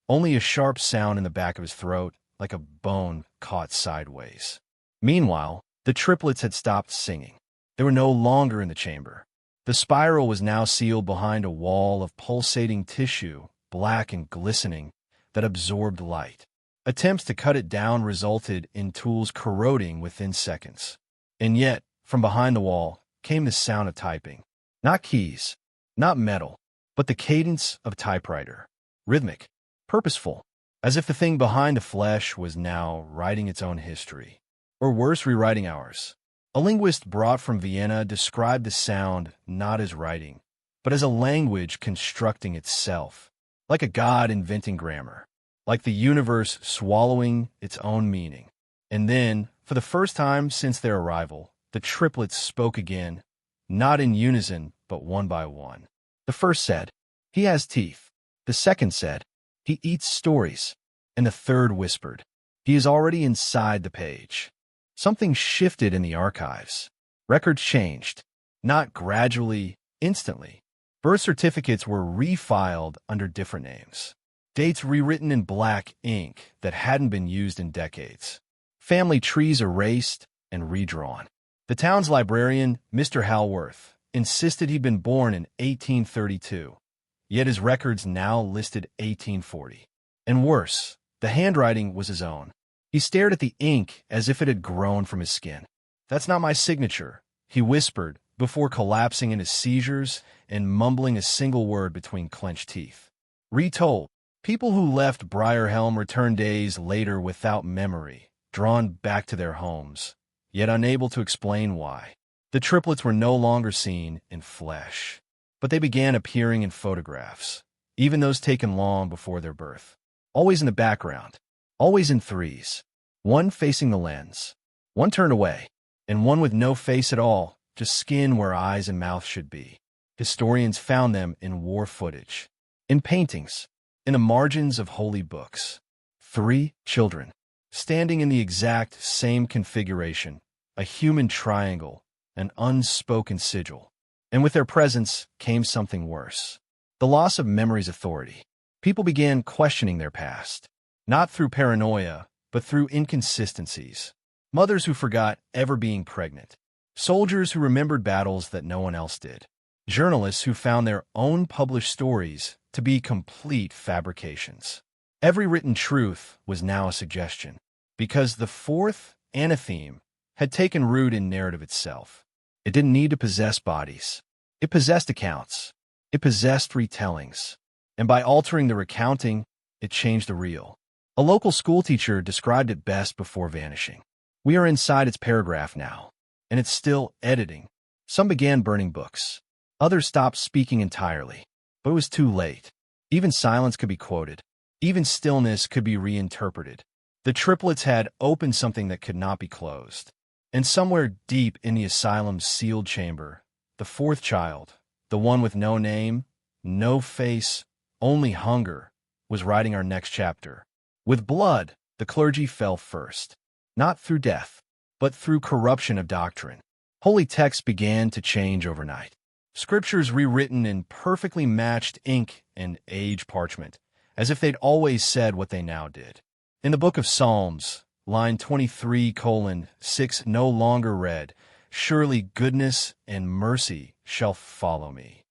Only a sharp sound in the back of his throat, like a bone caught sideways. Meanwhile, the triplets had stopped singing. They were no longer in the chamber. The spiral was now sealed behind a wall of pulsating tissue, black and glistening, that absorbed light. Attempts to cut it down resulted in tools corroding within seconds. And yet, from behind the wall, came the sound of typing. Not keys, not metal, but the cadence of typewriter. Rhythmic, purposeful, as if the thing behind the flesh was now writing its own history. Or worse, rewriting ours. A linguist brought from Vienna described the sound not as writing, but as a language constructing itself, like a god inventing grammar, like the universe swallowing its own meaning. And then, for the first time since their arrival, the triplets spoke again, not in unison, but one by one. The first said, "He has teeth." The second said, "He eats stories." And the third whispered, "He is already inside the page." Something shifted in the archives. Records changed, not gradually, instantly. Birth certificates were refiled under different names. Dates rewritten in black ink that hadn't been used in decades. Family trees erased and redrawn. The town's librarian, Mr. Halworth, insisted he'd been born in 1832, yet his records now listed 1840. And worse, the handwriting was his own. He stared at the ink as if it had grown from his skin. "That's not my signature," he whispered, before collapsing into seizures and mumbling a single word between clenched teeth. Retold, people who left Briarhelm returned days later without memory, drawn back to their homes, yet unable to explain why. The triplets were no longer seen in flesh, but they began appearing in photographs, even those taken long before their birth. Always in the background, always in threes, one facing the lens, one turned away, and one with no face at all, just skin where eyes and mouth should be. Historians found them in war footage, in paintings, in the margins of holy books. 3 children, standing in the exact same configuration, a human triangle, an unspoken sigil. And with their presence came something worse. The loss of memory's authority. People began questioning their past, not through paranoia, but through inconsistencies. Mothers who forgot ever being pregnant. Soldiers who remembered battles that no one else did. journalists who found their own published stories to be complete fabrications. Every written truth was now a suggestion, because the fourth anatheme had taken root in narrative itself. It didn't need to possess bodies. It possessed accounts. It possessed retellings. And by altering the recounting, it changed the real. A local schoolteacher described it best before vanishing. We are inside its paragraph now, and it's still editing. Some began burning books. Others stopped speaking entirely. But it was too late. Even silence could be quoted. Even stillness could be reinterpreted. The triplets had opened something that could not be closed. And somewhere deep in the asylum's sealed chamber, the fourth child, the one with no name, no face, only hunger, was writing our next chapter. With blood, the clergy fell first, not through death, but through corruption of doctrine. Holy texts began to change overnight. Scriptures rewritten in perfectly matched ink and age parchment, as if they'd always said what they now did. In the book of Psalms, line 23:6 no longer read, "Surely goodness and mercy shall follow me."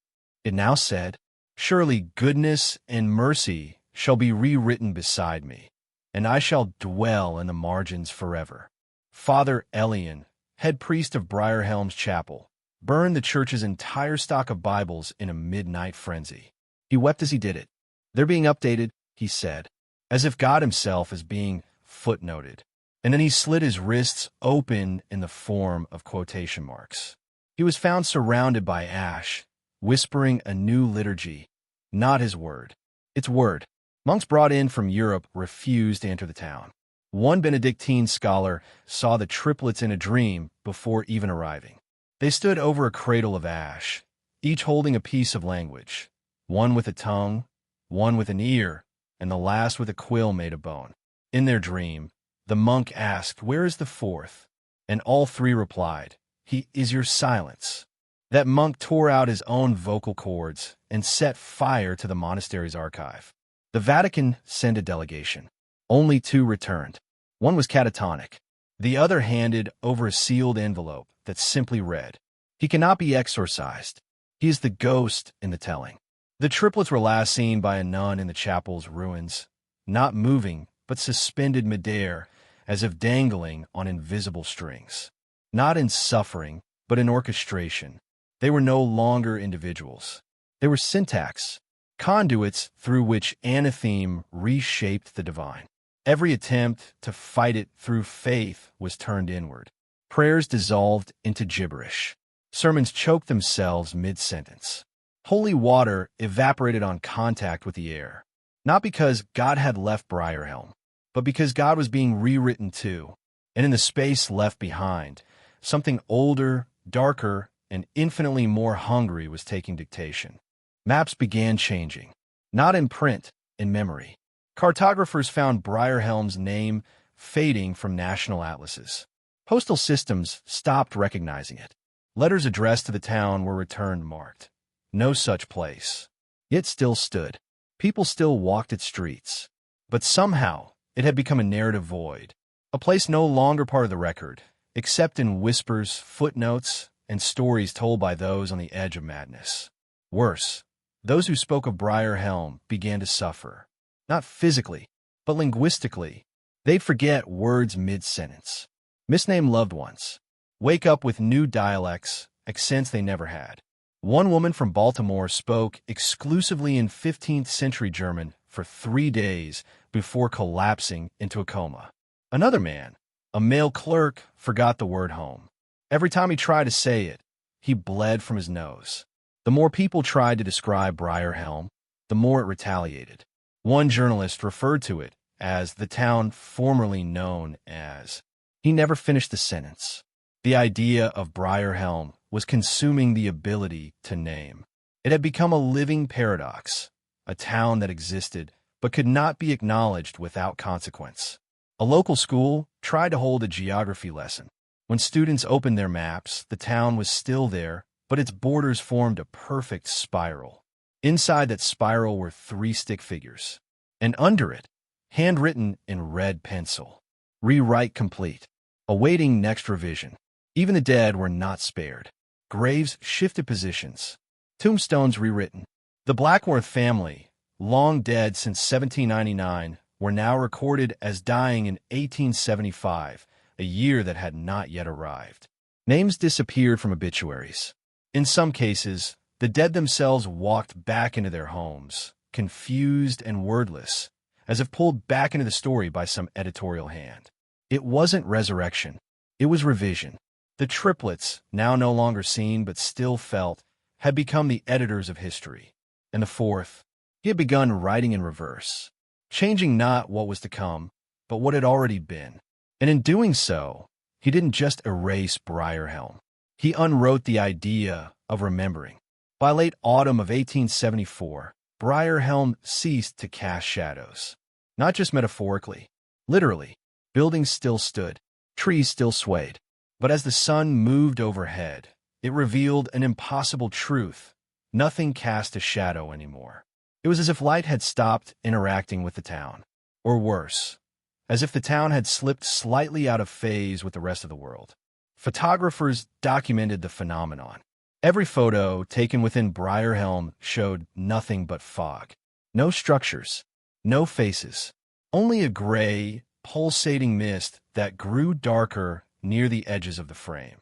It now said, "Surely goodness and mercy shall be rewritten beside me, and I shall dwell in the margins forever." Father Elian, head priest of Briarhelm's chapel, burned the church's entire stock of Bibles in a midnight frenzy. He wept as he did it. "They're being updated," he said, as if God himself is being footnoted. And then he slit his wrists open in the form of quotation marks. He was found surrounded by ash, whispering a new liturgy, not his word. Its word. Monks brought in from Europe refused to enter the town. One Benedictine scholar saw the triplets in a dream before even arriving. They stood over a cradle of ash, each holding a piece of language, one with a tongue, one with an ear, and the last with a quill made of bone. In their dream, the monk asked, "Where is the fourth?" And all three replied, "He is your silence." That monk tore out his own vocal cords and set fire to the monastery's archive. The Vatican sent a delegation. Only two returned. One was catatonic. The other handed over a sealed envelope that simply read, "He cannot be exorcised. He is the ghost in the telling." The triplets were last seen by a nun in the chapel's ruins, not moving, but suspended midair, as if dangling on invisible strings. Not in suffering, but in orchestration. They were no longer individuals. They were syntax, conduits through which anatheme reshaped the divine. Every attempt to fight it through faith was turned inward. Prayers dissolved into gibberish. Sermons choked themselves mid-sentence. Holy water evaporated on contact with the air, not because God had left Briarhelm, but because God was being rewritten too, and in the space left behind, something older, darker, and infinitely more hungry was taking dictation. Maps began changing, not in print, in memory. Cartographers found Briarhelm's name fading from national atlases. Postal systems stopped recognizing it. Letters addressed to the town were returned marked. No such place. Yet still stood. People still walked its streets. But somehow, it had become a narrative void, a place no longer part of the record, except in whispers, footnotes, and stories told by those on the edge of madness. Worse, those who spoke of Briarhelm began to suffer, not physically, but linguistically. They'd forget words mid-sentence, misname loved ones, wake up with new dialects, accents they never had. One woman from Baltimore spoke exclusively in 15th century German for 3 days before collapsing into a coma. Another man, a male clerk, forgot the word home. Every time he tried to say it, he bled from his nose. The more people tried to describe Briarhelm, the more it retaliated. One journalist referred to it as the town formerly known as. He never finished the sentence. The idea of Briarhelm was consuming the ability to name. It had become a living paradox, a town that existed but could not be acknowledged without consequence. A local school tried to hold a geography lesson. When students opened their maps, the town was still there, but its borders formed a perfect spiral. Inside that spiral were 3 stick figures, and under it, handwritten in red pencil, "Rewrite complete, awaiting next revision." Even the dead were not spared. Graves shifted positions. Tombstones rewritten. The Blackworth family, long dead since 1799, were now recorded as dying in 1875, a year that had not yet arrived. Names disappeared from obituaries. In some cases, the dead themselves walked back into their homes, confused and wordless, as if pulled back into the story by some editorial hand. It wasn't resurrection. It was revision. The triplets, now no longer seen but still felt, had become the editors of history. And the fourth, he had begun writing in reverse, changing not what was to come, but what had already been. And in doing so, he didn't just erase Briarhelm. He unwrote the idea of remembering. By late autumn of 1874, Briarhelm ceased to cast shadows. Not just metaphorically, literally. Buildings still stood, trees still swayed. But as the sun moved overhead, it revealed an impossible truth. Nothing cast a shadow anymore. It was as if light had stopped interacting with the town. Or worse, as if the town had slipped slightly out of phase with the rest of the world. Photographers documented the phenomenon. Every photo taken within Briarhelm showed nothing but fog. No structures, no faces, only a gray, pulsating mist that grew darker near the edges of the frame,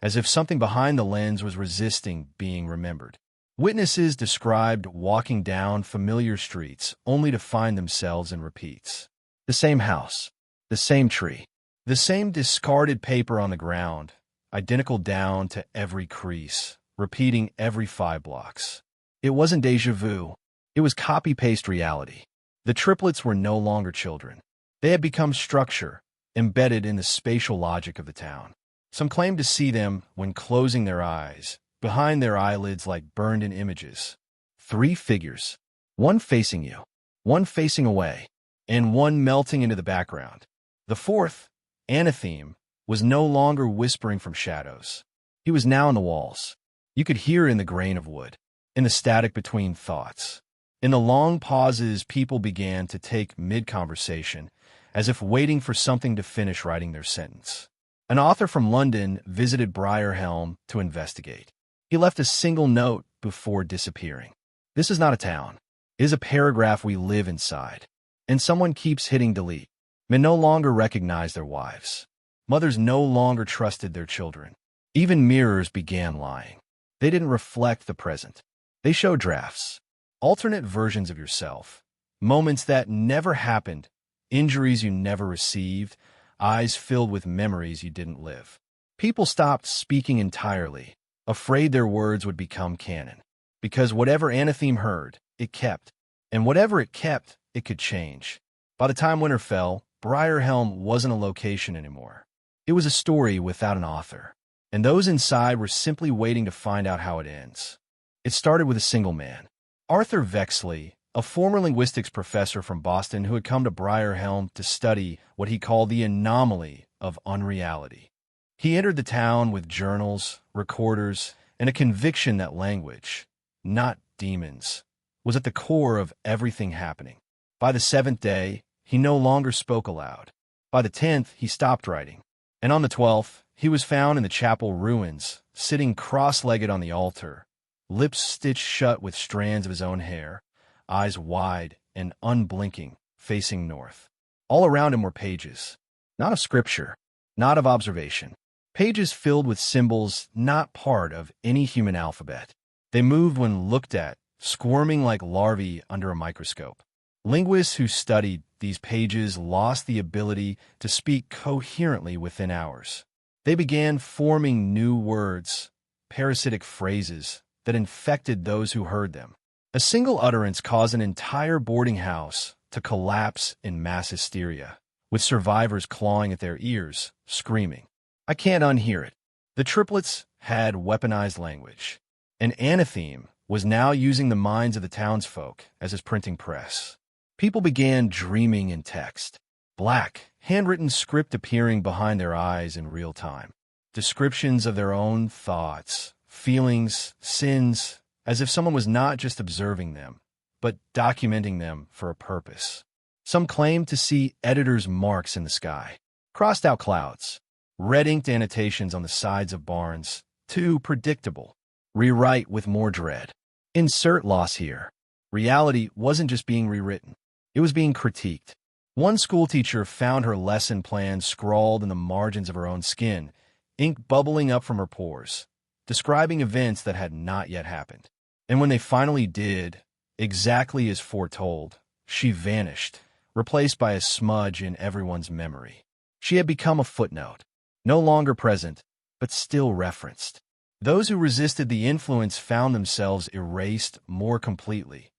as if something behind the lens was resisting being remembered. Witnesses described walking down familiar streets only to find themselves in repeats. The same house, the same tree, the same discarded paper on the ground, identical down to every crease, repeating every 5 blocks. It wasn't déjà vu. It was copy-paste reality. The triplets were no longer children. They had become structure, embedded in the spatial logic of the town. Some claimed to see them when closing their eyes, behind their eyelids like burned-in images. 3 figures, one facing you, one facing away, and one melting into the background. The fourth, Anatheme, was no longer whispering from shadows. He was now in the walls. You could hear in the grain of wood, in the static between thoughts. In the long pauses people began to take mid-conversation, as if waiting for something to finish writing their sentence. An author from London visited Briarhelm to investigate. He left a single note before disappearing. This is not a town. It is a paragraph we live inside. And someone keeps hitting delete. Men no longer recognized their wives. Mothers no longer trusted their children. Even mirrors began lying. They didn't reflect the present. They showed drafts, alternate versions of yourself, moments that never happened, injuries you never received, eyes filled with memories you didn't live. People stopped speaking entirely, afraid their words would become canon. Because whatever Anatheme heard, it kept. And whatever it kept, it could change. By the time winter fell, Briarhelm wasn't a location anymore. It was a story without an author. And those inside were simply waiting to find out how it ends. It started with a single man, Arthur Vexley, a former linguistics professor from Boston who had come to Briarhelm to study what he called the anomaly of unreality. He entered the town with journals, recorders, and a conviction that language, not demons, was at the core of everything happening. By the 7th day, he no longer spoke aloud. By the 10th, he stopped writing. And on the 12th, he was found in the chapel ruins, sitting cross-legged on the altar, lips stitched shut with strands of his own hair, eyes wide and unblinking, facing north. All around him were pages, not of scripture, not of observation. Pages filled with symbols not part of any human alphabet. They moved when looked at, squirming like larvae under a microscope. Linguists who studied these pages lost the ability to speak coherently within hours. They began forming new words, parasitic phrases that infected those who heard them. A single utterance caused an entire boarding house to collapse in mass hysteria, with survivors clawing at their ears, screaming, "I can't unhear it." The triplets had weaponized language, and Anatheme was now using the minds of the townsfolk as his printing press. People began dreaming in text, black, handwritten script appearing behind their eyes in real time. Descriptions of their own thoughts, feelings, sins, as if someone was not just observing them, but documenting them for a purpose. Some claimed to see editors' marks in the sky, crossed-out clouds, red-inked annotations on the sides of barns, too predictable. Rewrite with more dread. Insert loss here. Reality wasn't just being rewritten. It was being critiqued. One schoolteacher found her lesson plan scrawled in the margins of her own skin, ink bubbling up from her pores, describing events that had not yet happened. And when they finally did, exactly as foretold, she vanished, replaced by a smudge in everyone's memory. She had become a footnote, no longer present, but still referenced. Those who resisted the influence found themselves erased more completely,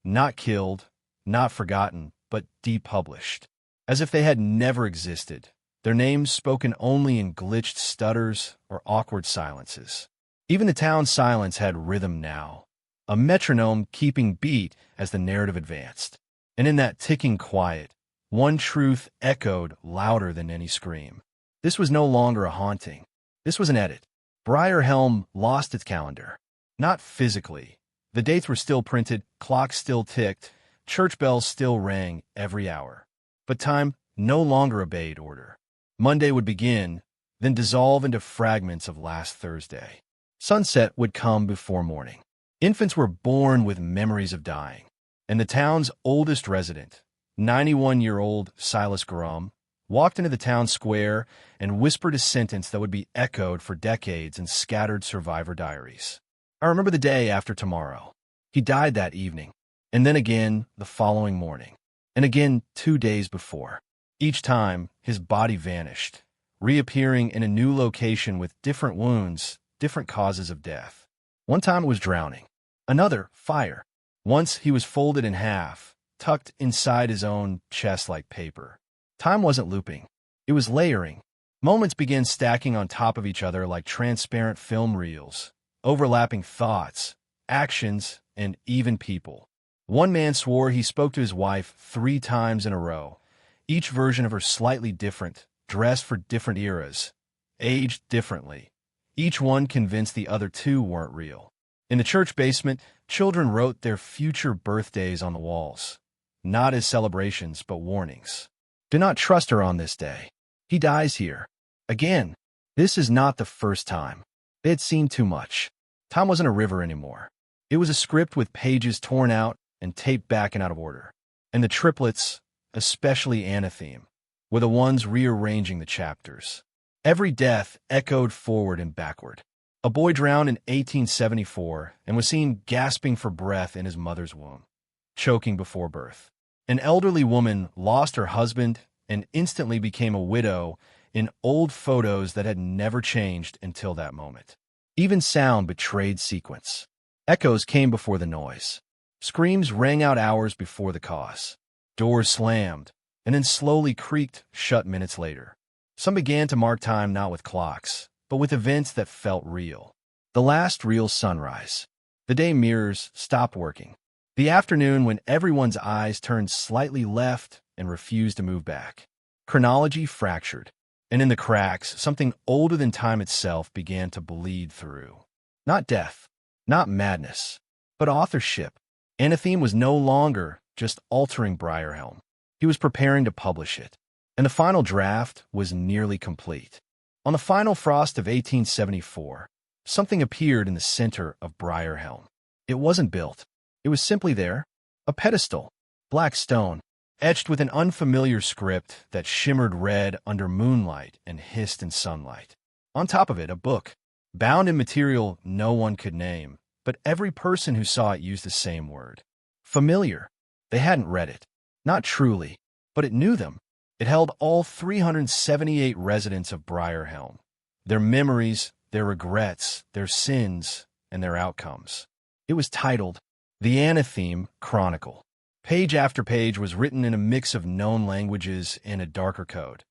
not killed, not forgotten, but depublished, as if they had never existed, their names spoken only in glitched stutters or awkward silences. Even the town's silence had rhythm now, a metronome keeping beat as the narrative advanced. And in that ticking quiet, one truth echoed louder than any scream. This was no longer a haunting. This was an edit. Briarhelm lost its calendar. Not physically. The dates were still printed, clocks still ticked, church bells still rang every hour. But time no longer obeyed order. Monday would begin, then dissolve into fragments of last Thursday. Sunset would come before morning. Infants were born with memories of dying. And the town's oldest resident, 91-year-old Silas Grum, walked into the town square and whispered a sentence that would be echoed for decades in scattered survivor diaries. I remember the day after tomorrow. He died that evening, and then again the following morning, and again 2 days before. Each time, his body vanished, reappearing in a new location with different wounds, different causes of death. One time it was drowning, another, fire. Once he was folded in half, tucked inside his own chest like paper. Time wasn't looping. It was layering. Moments began stacking on top of each other like transparent film reels, overlapping thoughts, actions, and even people. One man swore he spoke to his wife 3 times in a row, each version of her slightly different, dressed for different eras, aged differently. Each one convinced the other 2 weren't real. In the church basement, children wrote their future birthdays on the walls, not as celebrations but warnings. Do not trust her on this day. He dies here. Again. This is not the first time. They had seen too much. Time wasn't a river anymore. It was a script with pages torn out and taped back and out of order. And the triplets, especially Anatheme, were the ones rearranging the chapters. Every death echoed forward and backward. A boy drowned in 1874 and was seen gasping for breath in his mother's womb, choking before birth. An elderly woman lost her husband and instantly became a widow in old photos that had never changed until that moment. Even sound betrayed sequence. Echoes came before the noise. Screams rang out hours before the cause. Doors slammed, and then slowly creaked shut minutes later. Some began to mark time not with clocks, but with events that felt real. The last real sunrise. The day mirrors stopped working. The afternoon when everyone's eyes turned slightly left and refused to move back. Chronology fractured, and in the cracks, something older than time itself began to bleed through. Not death, not madness, but authorship. Anatheme was no longer just altering Briarhelm. He was preparing to publish it, and the final draft was nearly complete. On the final frost of 1874, something appeared in the center of Briarhelm. It wasn't built. It was simply there, a pedestal, black stone, etched with an unfamiliar script that shimmered red under moonlight and hissed in sunlight. On top of it, a book, bound in material no one could name, but every person who saw it used the same word. Familiar. They hadn't read it. Not truly, but it knew them. It held all 378 residents of Briarhelm, their memories, their regrets, their sins, and their outcomes. It was titled The Anatheme Chronicle. Page after page was written in a mix of known languages and a darker code,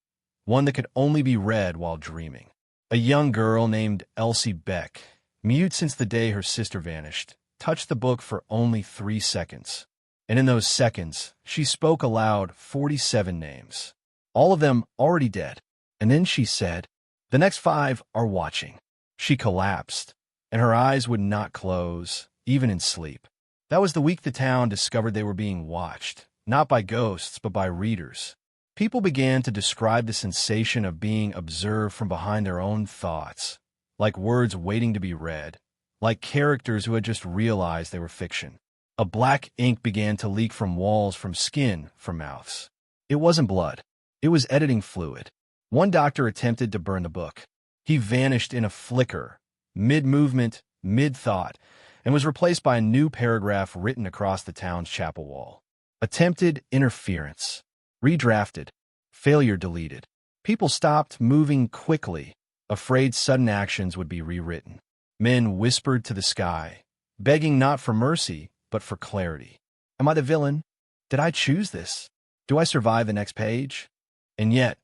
one that could only be read while dreaming. A young girl named Elsie Beck, mute since the day her sister vanished, touched the book for only 3 seconds. And in those seconds, she spoke aloud 47 names. All of them already dead. And then she said, "The next 5 are watching." She collapsed, and her eyes would not close, even in sleep. That was the week the town discovered they were being watched, not by ghosts, but by readers. People began to describe the sensation of being observed from behind their own thoughts, like words waiting to be read, like characters who had just realized they were fiction. A black ink began to leak from walls, from skin, from mouths. It wasn't blood. It was editing fluid. One doctor attempted to burn the book. He vanished in a flicker, mid-movement, mid-thought, and was replaced by a new paragraph written across the town's chapel wall. Attempted interference. Redrafted. Failure deleted. People stopped moving quickly, afraid sudden actions would be rewritten. Men whispered to the sky, begging not for mercy, but for clarity. Am I the villain? Did I choose this? Do I survive the next page? And yet,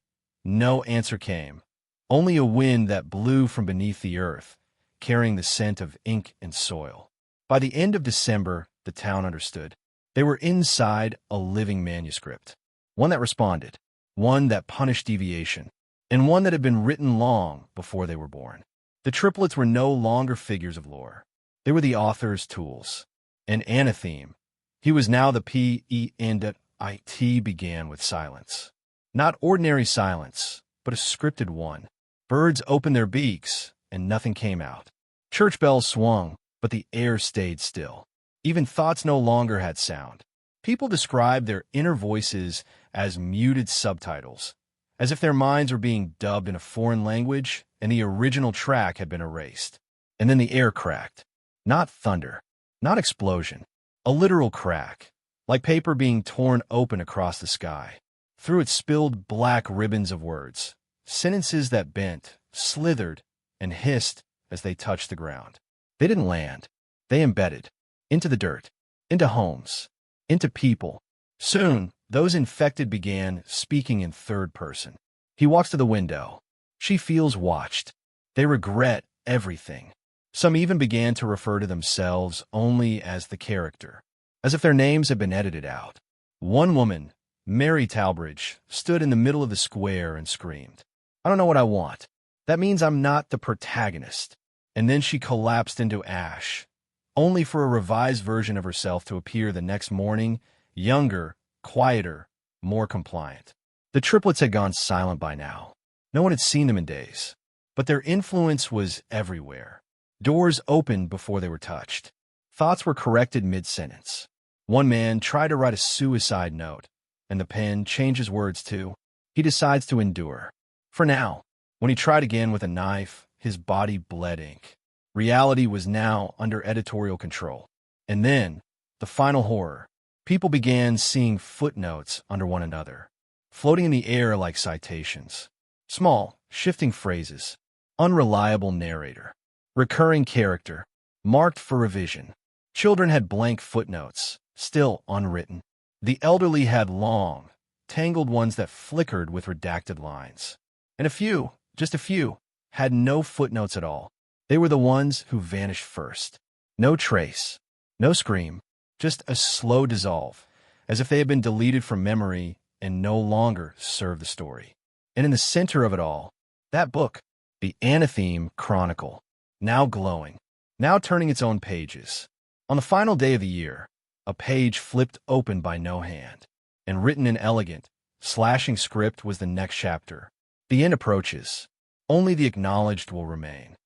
no answer came. Only a wind that blew from beneath the earth, carrying the scent of ink and soil. By the end of December, the town understood. They were inside a living manuscript. One that responded, one that punished deviation, and one that had been written long before they were born. The triplets were no longer figures of lore. They were the author's tools. An anatheme. He was now the P-E-N-D-I-T began with silence. Not ordinary silence, but a scripted one. Birds opened their beaks, and nothing came out. Church bells swung, but the air stayed still. Even thoughts no longer had sound. People described their inner voices as muted subtitles, as if their minds were being dubbed in a foreign language and the original track had been erased. And then the air cracked. Not thunder, not explosion, a literal crack, like paper being torn open across the sky. Through it spilled black ribbons of words, sentences that bent, slithered, and hissed as they touched the ground. They didn't land. They embedded. Into the dirt. Into homes. Into people. Soon, those infected began speaking in third person. He walks to the window. She feels watched. They regret everything. Some even began to refer to themselves only as the character, as if their names had been edited out. One woman, Mary Talbridge, stood in the middle of the square and screamed, "I don't know what I want. That means I'm not the protagonist." And then she collapsed into ash, only for a revised version of herself to appear the next morning, younger, quieter, more compliant. The triplets had gone silent by now. No one had seen them in days, but their influence was everywhere. Doors opened before they were touched. Thoughts were corrected mid-sentence. One man tried to write a suicide note, and the pen changes words too. He decides to endure. For now. When he tried again with a knife, his body bled ink. Reality was now under editorial control. And then, the final horror. People began seeing footnotes under one another, floating in the air like citations. Small, shifting phrases. Unreliable narrator. Recurring character. Marked for revision. Children had blank footnotes, still unwritten. The elderly had long, tangled ones that flickered with redacted lines. And a few, just a few, had no footnotes at all. They were the ones who vanished first. No trace, no scream, just a slow dissolve, as if they had been deleted from memory and no longer served the story. And in the center of it all, that book, the Anatheme Chronicle, now glowing, now turning its own pages. On the final day of the year, a page flipped open by no hand, and written in elegant, slashing script was the next chapter. The end approaches. Only the acknowledged will remain.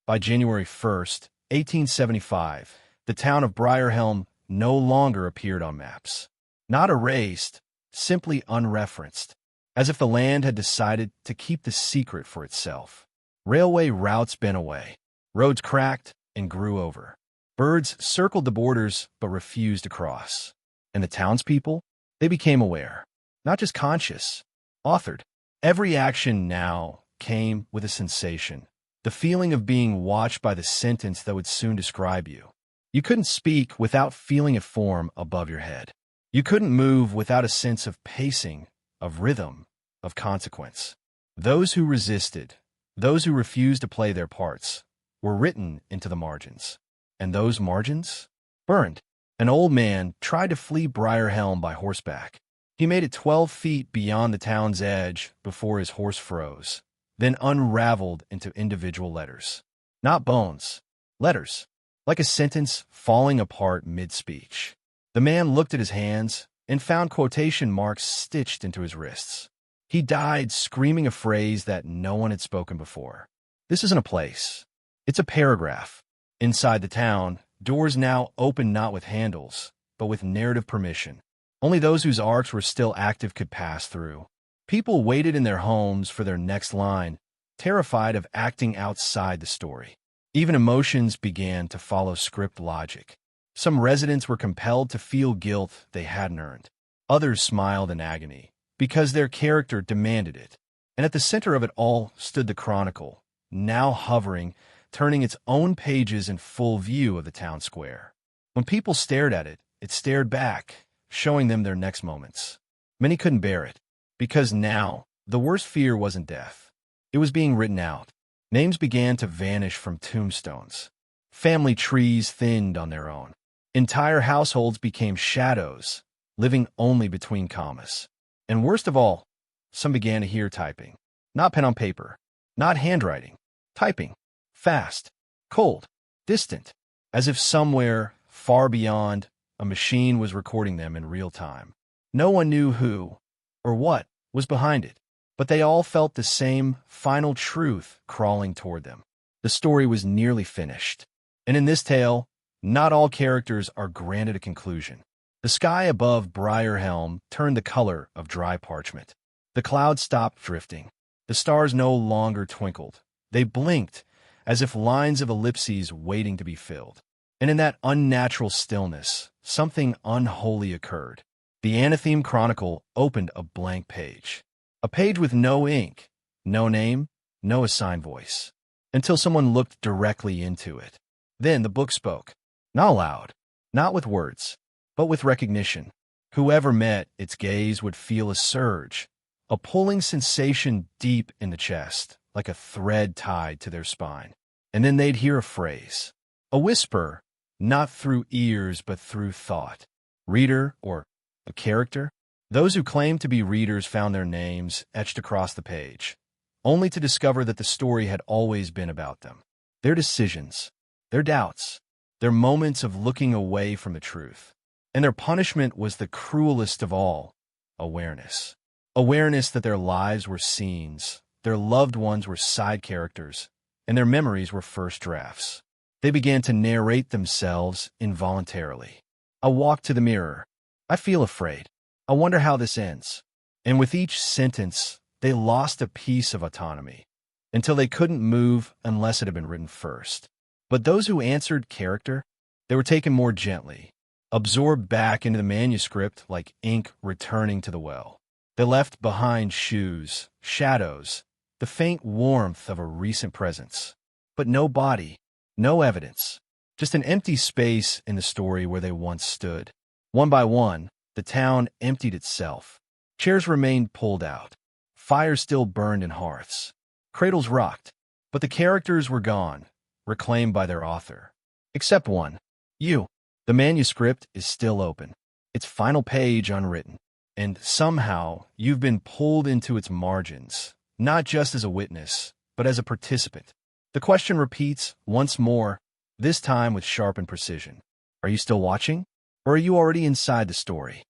By January 1st, 1875, the town of Briarhelm no longer appeared on maps. Not erased, simply unreferenced, as if the land had decided to keep the secret for itself. Railway routes bent away. Roads cracked and grew over. Birds circled the borders but refused to cross. And the townspeople? They became aware. Not just conscious. Authored. Every action now came with a sensation. The feeling of being watched by the sentence that would soon describe you. You couldn't speak without feeling it form above your head. You couldn't move without a sense of pacing, of rhythm, of consequence. Those who resisted, those who refused to play their parts, were written into the margins. And those margins? Burned. An old man tried to flee Briarhelm by horseback. He made it 12 feet beyond the town's edge before his horse froze, then unraveled into individual letters. Not bones. Letters. Like a sentence falling apart mid-speech. The man looked at his hands and found quotation marks stitched into his wrists. He died screaming a phrase that no one had spoken before. This isn't a place. It's a paragraph. Inside the town, doors now opened not with handles, but with narrative permission. Only those whose arcs were still active could pass through. People waited in their homes for their next line, terrified of acting outside the story. Even emotions began to follow script logic. Some residents were compelled to feel guilt they hadn't earned. Others smiled in agony, because their character demanded it. And at the center of it all stood the Chronicle, now hovering, turning its own pages in full view of the town square. When people stared at it, it stared back, showing them their next moments. Many couldn't bear it, because now, the worst fear wasn't death. It was being written out. Names began to vanish from tombstones. Family trees thinned on their own. Entire households became shadows, living only between commas. And worst of all, some began to hear typing. Not pen on paper, not handwriting. Typing. Fast, cold, distant, as if somewhere, far beyond, a machine was recording them in real time. No one knew who, or what, was behind it, but they all felt the same final truth crawling toward them. The story was nearly finished. And in this tale, not all characters are granted a conclusion. The sky above Briarhelm turned the color of dry parchment. The clouds stopped drifting. The stars no longer twinkled. They blinked, as if lines of ellipses waiting to be filled. And in that unnatural stillness, something unholy occurred. The Anatheme Chronicle opened a blank page. A page with no ink, no name, no assigned voice. Until someone looked directly into it. Then the book spoke. Not aloud, not with words, but with recognition. Whoever met its gaze would feel a surge, a pulling sensation deep in the chest, like a thread tied to their spine. And then they'd hear a phrase, a whisper, not through ears but through thought. Reader or a character? Those who claimed to be readers found their names etched across the page, only to discover that the story had always been about them. Their decisions, their doubts, their moments of looking away from the truth. And their punishment was the cruelest of all, awareness. Awareness that their lives were scenes, their loved ones were side characters, and their memories were first drafts. They began to narrate themselves involuntarily. I walk to the mirror. I feel afraid. I wonder how this ends. And with each sentence, they lost a piece of autonomy, until they couldn't move unless it had been written first. But those who answered character, they were taken more gently, absorbed back into the manuscript like ink returning to the well. They left behind shoes, shadows, the faint warmth of a recent presence. But no body, no evidence, just an empty space in the story where they once stood. One by one, the town emptied itself. Chairs remained pulled out. Fires still burned in hearths. Cradles rocked, but the characters were gone, reclaimed by their author. Except one. You. The manuscript is still open, its final page unwritten. And somehow, you've been pulled into its margins, not just as a witness, but as a participant. The question repeats once more, this time with sharpened precision. Are you still watching? Or are you already inside the story?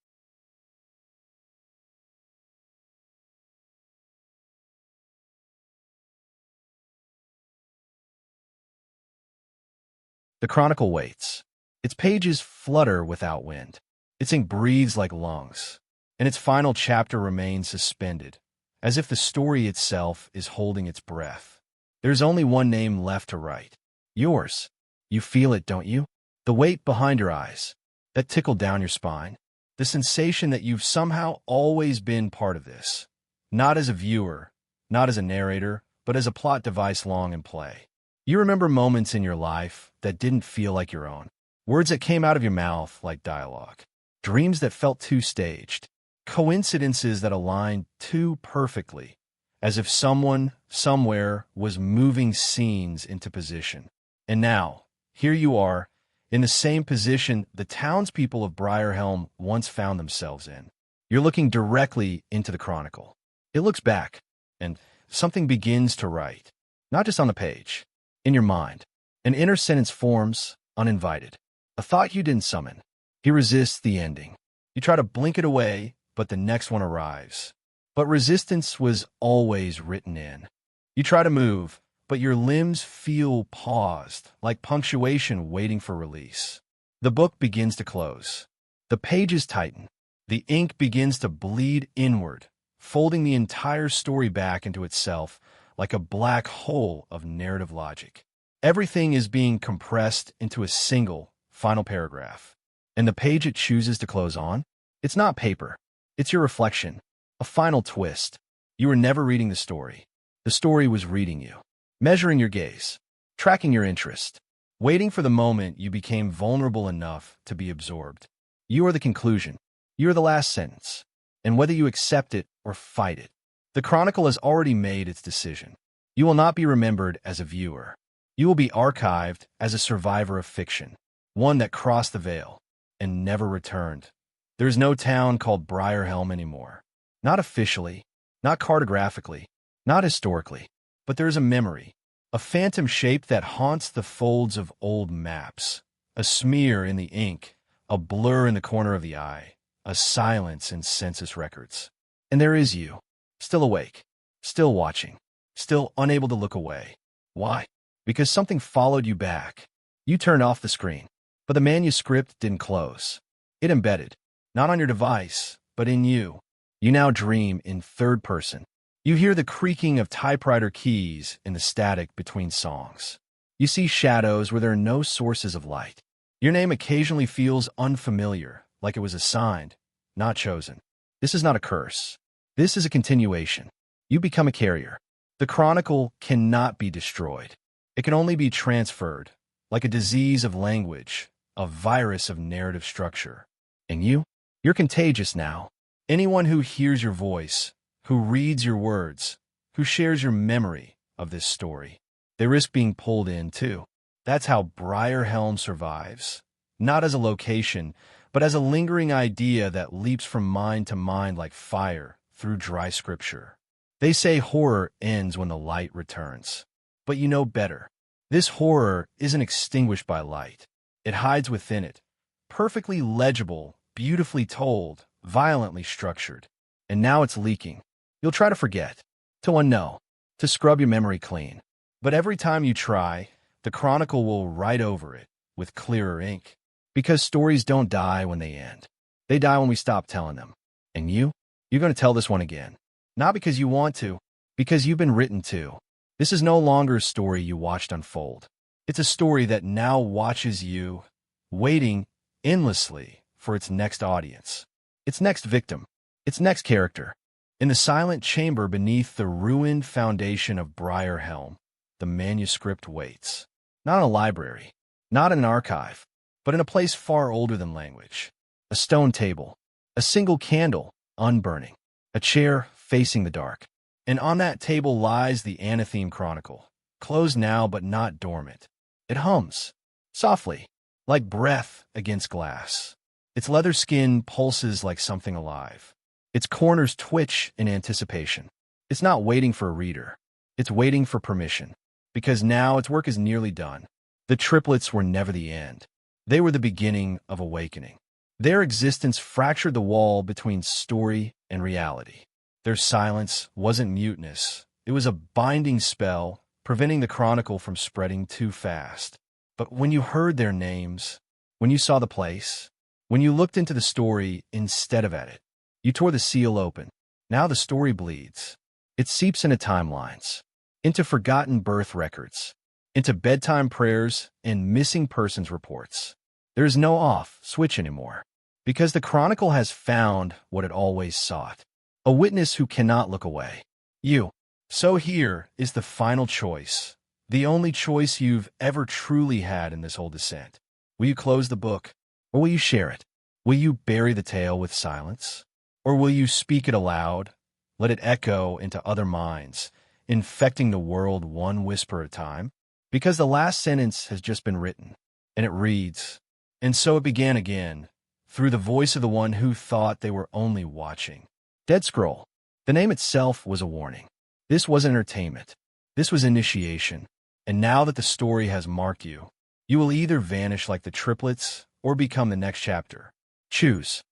The Chronicle waits. Its pages flutter without wind. Its ink breathes like lungs. And its final chapter remains suspended, as if the story itself is holding its breath. There's only one name left to write. Yours. You feel it, don't you? The weight behind your eyes, that tickle down your spine. The sensation that you've somehow always been part of this. Not as a viewer, not as a narrator, but as a plot device long in play. You remember moments in your life that didn't feel like your own. Words that came out of your mouth like dialogue. Dreams that felt too staged. Coincidences that aligned too perfectly, as if someone, somewhere, was moving scenes into position. And now, here you are, in the same position the townspeople of Briarhelm once found themselves in. You're looking directly into the Chronicle. It looks back, and something begins to write. Not just on the page, in your mind. An inner sentence forms, uninvited. A thought you didn't summon. He resists the ending. You try to blink it away, but the next one arrives. But resistance was always written in. You try to move, but your limbs feel paused, like punctuation waiting for release. The book begins to close. The pages tighten. The ink begins to bleed inward, folding the entire story back into itself like a black hole of narrative logic. Everything is being compressed into a single, final paragraph. And the page it chooses to close on? It's not paper. It's your reflection. A final twist. You were never reading the story. The story was reading you, measuring your gaze, tracking your interest, waiting for the moment you became vulnerable enough to be absorbed. You are the conclusion. You are the last sentence. And whether you accept it or fight it, the Chronicle has already made its decision. You will not be remembered as a viewer. You will be archived as a survivor of fiction, one that crossed the veil and never returned. There is no town called Briarhelm anymore. Not officially, not cartographically, not historically, but there is a memory, a phantom shape that haunts the folds of old maps, a smear in the ink, a blur in the corner of the eye, a silence in census records. And there is you, still awake, still watching, still unable to look away. Why? Because something followed you back. You turned off the screen, but the manuscript didn't close. It embedded, not on your device, but in you. You now dream in third person. You hear the creaking of typewriter keys in the static between songs. You see shadows where there are no sources of light. Your name occasionally feels unfamiliar, like it was assigned, not chosen. This is not a curse. This is a continuation. You become a carrier. The Chronicle cannot be destroyed. It can only be transferred, like a disease of language, a virus of narrative structure. And you're contagious now. Anyone who hears your voice, who reads your words, who shares your memory of this story, they risk being pulled in too. That's how Briarhelm survives, not as a location, but as a lingering idea that leaps from mind to mind like fire through dry scripture. They say horror ends when the light returns. But you know better. This horror isn't extinguished by light. It hides within it, perfectly legible, beautifully told, violently structured. And now it's leaking. You'll try to forget, to unknow, to scrub your memory clean. But every time you try, the Chronicle will write over it with clearer ink. Because stories don't die when they end. They die when we stop telling them. And you're going to tell this one again. Not because you want to, because you've been written to. This is no longer a story you watched unfold. It's a story that now watches you, waiting endlessly for its next audience, its next victim, its next character. In the silent chamber beneath the ruined foundation of Briarhelm, the manuscript waits. Not in a library, not in an archive, but in a place far older than language. A stone table, a single candle, unburning, a chair facing the dark. And on that table lies the Anatheme Chronicle, closed now but not dormant. It hums, softly, like breath against glass. Its leather skin pulses like something alive. Its corners twitch in anticipation. It's not waiting for a reader. It's waiting for permission. Because now its work is nearly done. The Triplets were never the end. They were the beginning of awakening. Their existence fractured the wall between story and reality. Their silence wasn't muteness. It was a binding spell, preventing the Chronicle from spreading too fast. But when you heard their names, when you saw the place, when you looked into the story instead of at it, you tore the seal open. Now the story bleeds. It seeps into timelines, into forgotten birth records, into bedtime prayers and missing persons reports. There is no off switch anymore, because the Chronicle has found what it always sought. A witness who cannot look away. You. So here is the final choice, the only choice you've ever truly had in this whole descent. Will you close the book, or will you share it? Will you bury the tale with silence? Or will you speak it aloud, let it echo into other minds, infecting the world one whisper at a time? Because the last sentence has just been written, and it reads, "And so it began again, through the voice of the one who thought they were only watching." DeadScroll. The name itself was a warning. This was entertainment. This was initiation. And now that the story has marked you, you will either vanish like the Triplets or become the next chapter. Choose.